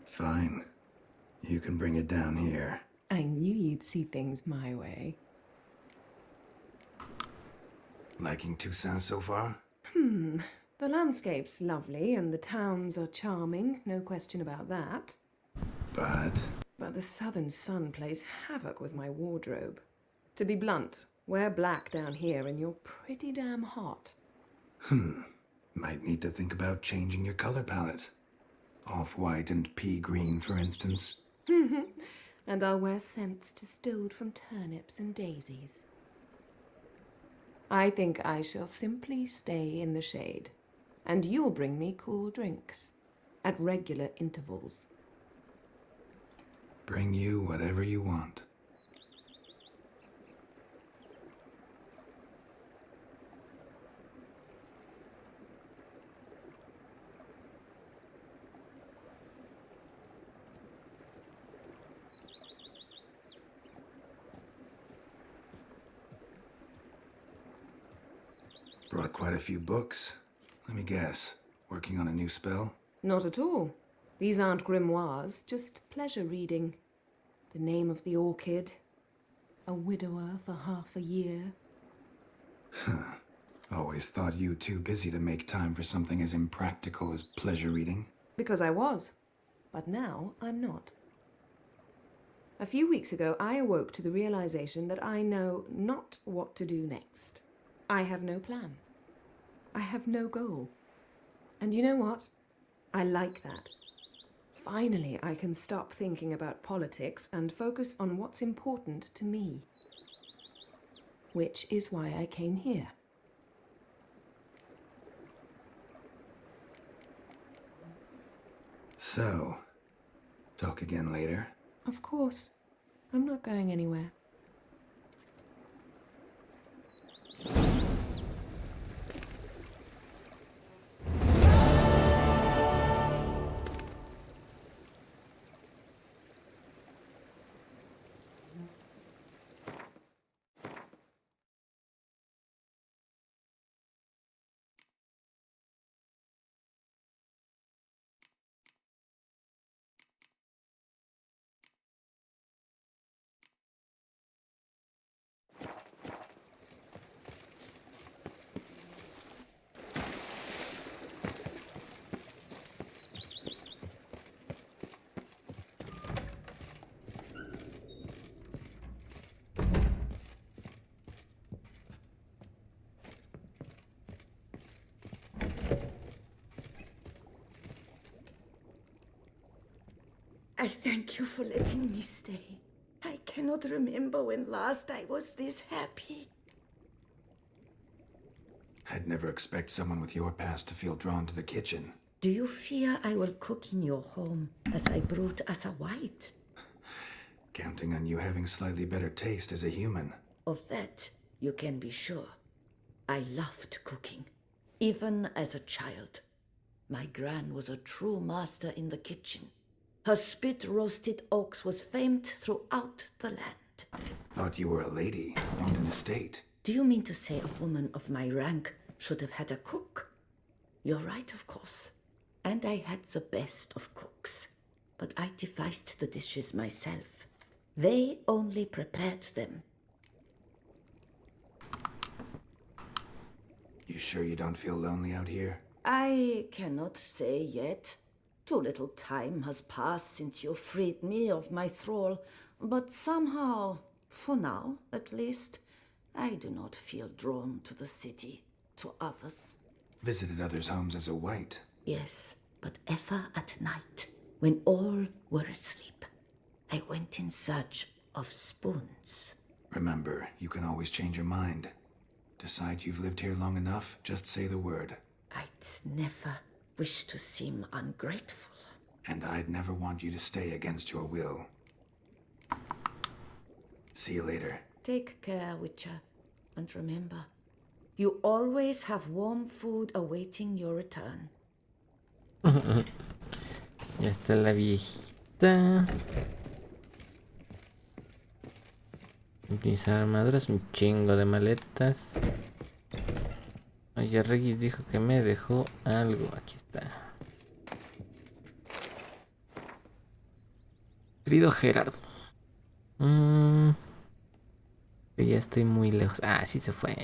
Fine. You can bring it down here. I knew you'd see things my way. Liking Toussaint so far? The landscape's lovely and the towns are charming, no question about that. But the southern sun plays havoc with my wardrobe. To be blunt, wear black down here and you're pretty damn hot. Might need to think about changing your color palette. Off-white and pea green, for instance. And I'll wear scents distilled from turnips and daisies. I think I shall simply stay in the shade, and you'll bring me cool drinks at regular intervals. Bring you whatever you want. Brought quite a few books. Let me guess. Working on a new spell? Not at all. These aren't grimoires, just pleasure reading. The Name of the Orchid. A widower for half a year. Always thought you too busy to make time for something as impractical as pleasure reading. Because I was. But now I'm not. A few weeks ago, I awoke to the realization that I know not what to do next. I have no plan. I have no goal. And you know what? I like that. Finally, I can stop thinking about politics and focus on what's important to me. Which is why I came here. So, talk again later? Of course. I'm not going anywhere. I thank you for letting me stay. I cannot remember when last I was this happy. I'd never expect someone with your past to feel drawn to the kitchen. Do you fear I will cook in your home as I brewed as a white? Counting on you having slightly better taste as a human. Of that, you can be sure. I loved cooking, even as a child. My gran was a true master in the kitchen. Her spit-roasted oaks was famed throughout the land. Thought you were a lady, owned an estate. Do you mean to say a woman of my rank should have had a cook? You're right, of course. And I had the best of cooks. But I devised the dishes myself. They only prepared them. You sure you don't feel lonely out here? I cannot say yet. Too little time has passed since you freed me of my thrall, but somehow, for now at least, I do not feel drawn to the city, to others. Visited others' homes as a white. Yes, but ever at night, when all were asleep, I went in search of spoons. Remember, you can always change your mind. Decide you've lived here long enough, just say the word. I'd never wish to seem ungrateful. And I'd never want you to stay against your will. See you later. Take care, Witcher. And remember, you always have warm food awaiting your return. Ya está la viejita. Mis armaduras, un chingo de maletas. Oye, Regis dijo que me dejó algo. Aquí está. Querido Gerardo. Que ya estoy muy lejos. Ah, sí se fue.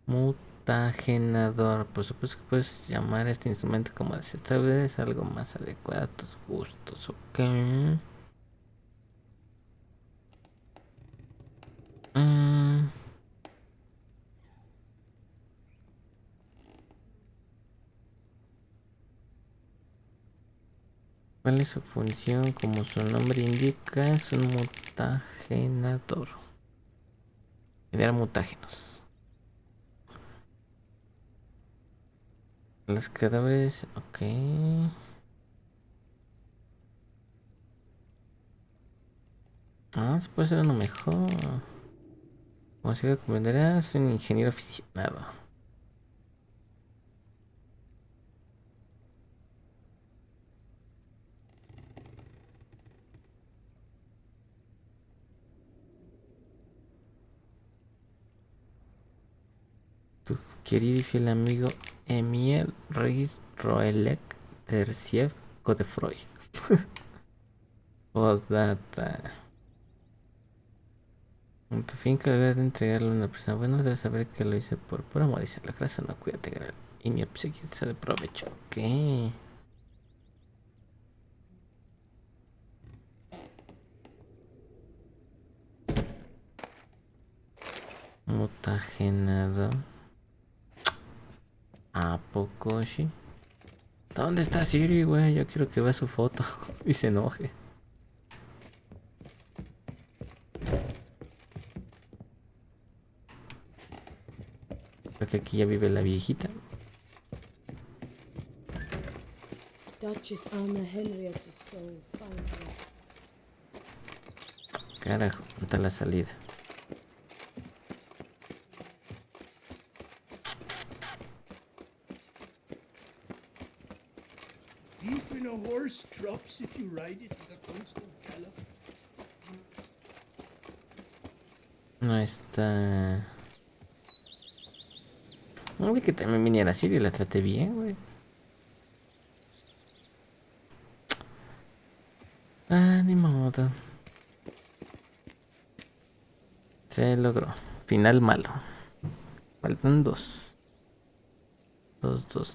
Mutagenador. Por supuesto que puedes llamar a este instrumento como deseas. Tal vez algo más adecuado a tus gustos, ok. ¿Cuál es su función? Como su nombre indica, es un mutagenador. Genera mutágenos. Los cadáveres, ok. Ah, se puede ser uno mejor. Como se comprenderá, soy un ingeniero aficionado. querido y fiel amigo Emiel Reis Roelek Terciev Godefroy. Postdata. En tu finca, al de entregarle a una persona, bueno, debes saber que lo hice por puro amor. Dice, la grasa no, cuídate, Gral. Y mi obsequio te de provecho. ¿Qué? Mutagenado. ¿A poco, sí? ¿Dónde está Siri, güey? Yo quiero que vea su foto y se enoje. Creo que aquí ya vive la viejita. Duchess Anna Henrietta Soul, Carajo, ¿dónde está la salida? Even a horse drops if you ride it with a constant gallop. No está... No, de que también viniera así y la traté bien, güey. Ah, ni modo. Se logró. Final malo. Faltan 2. 2.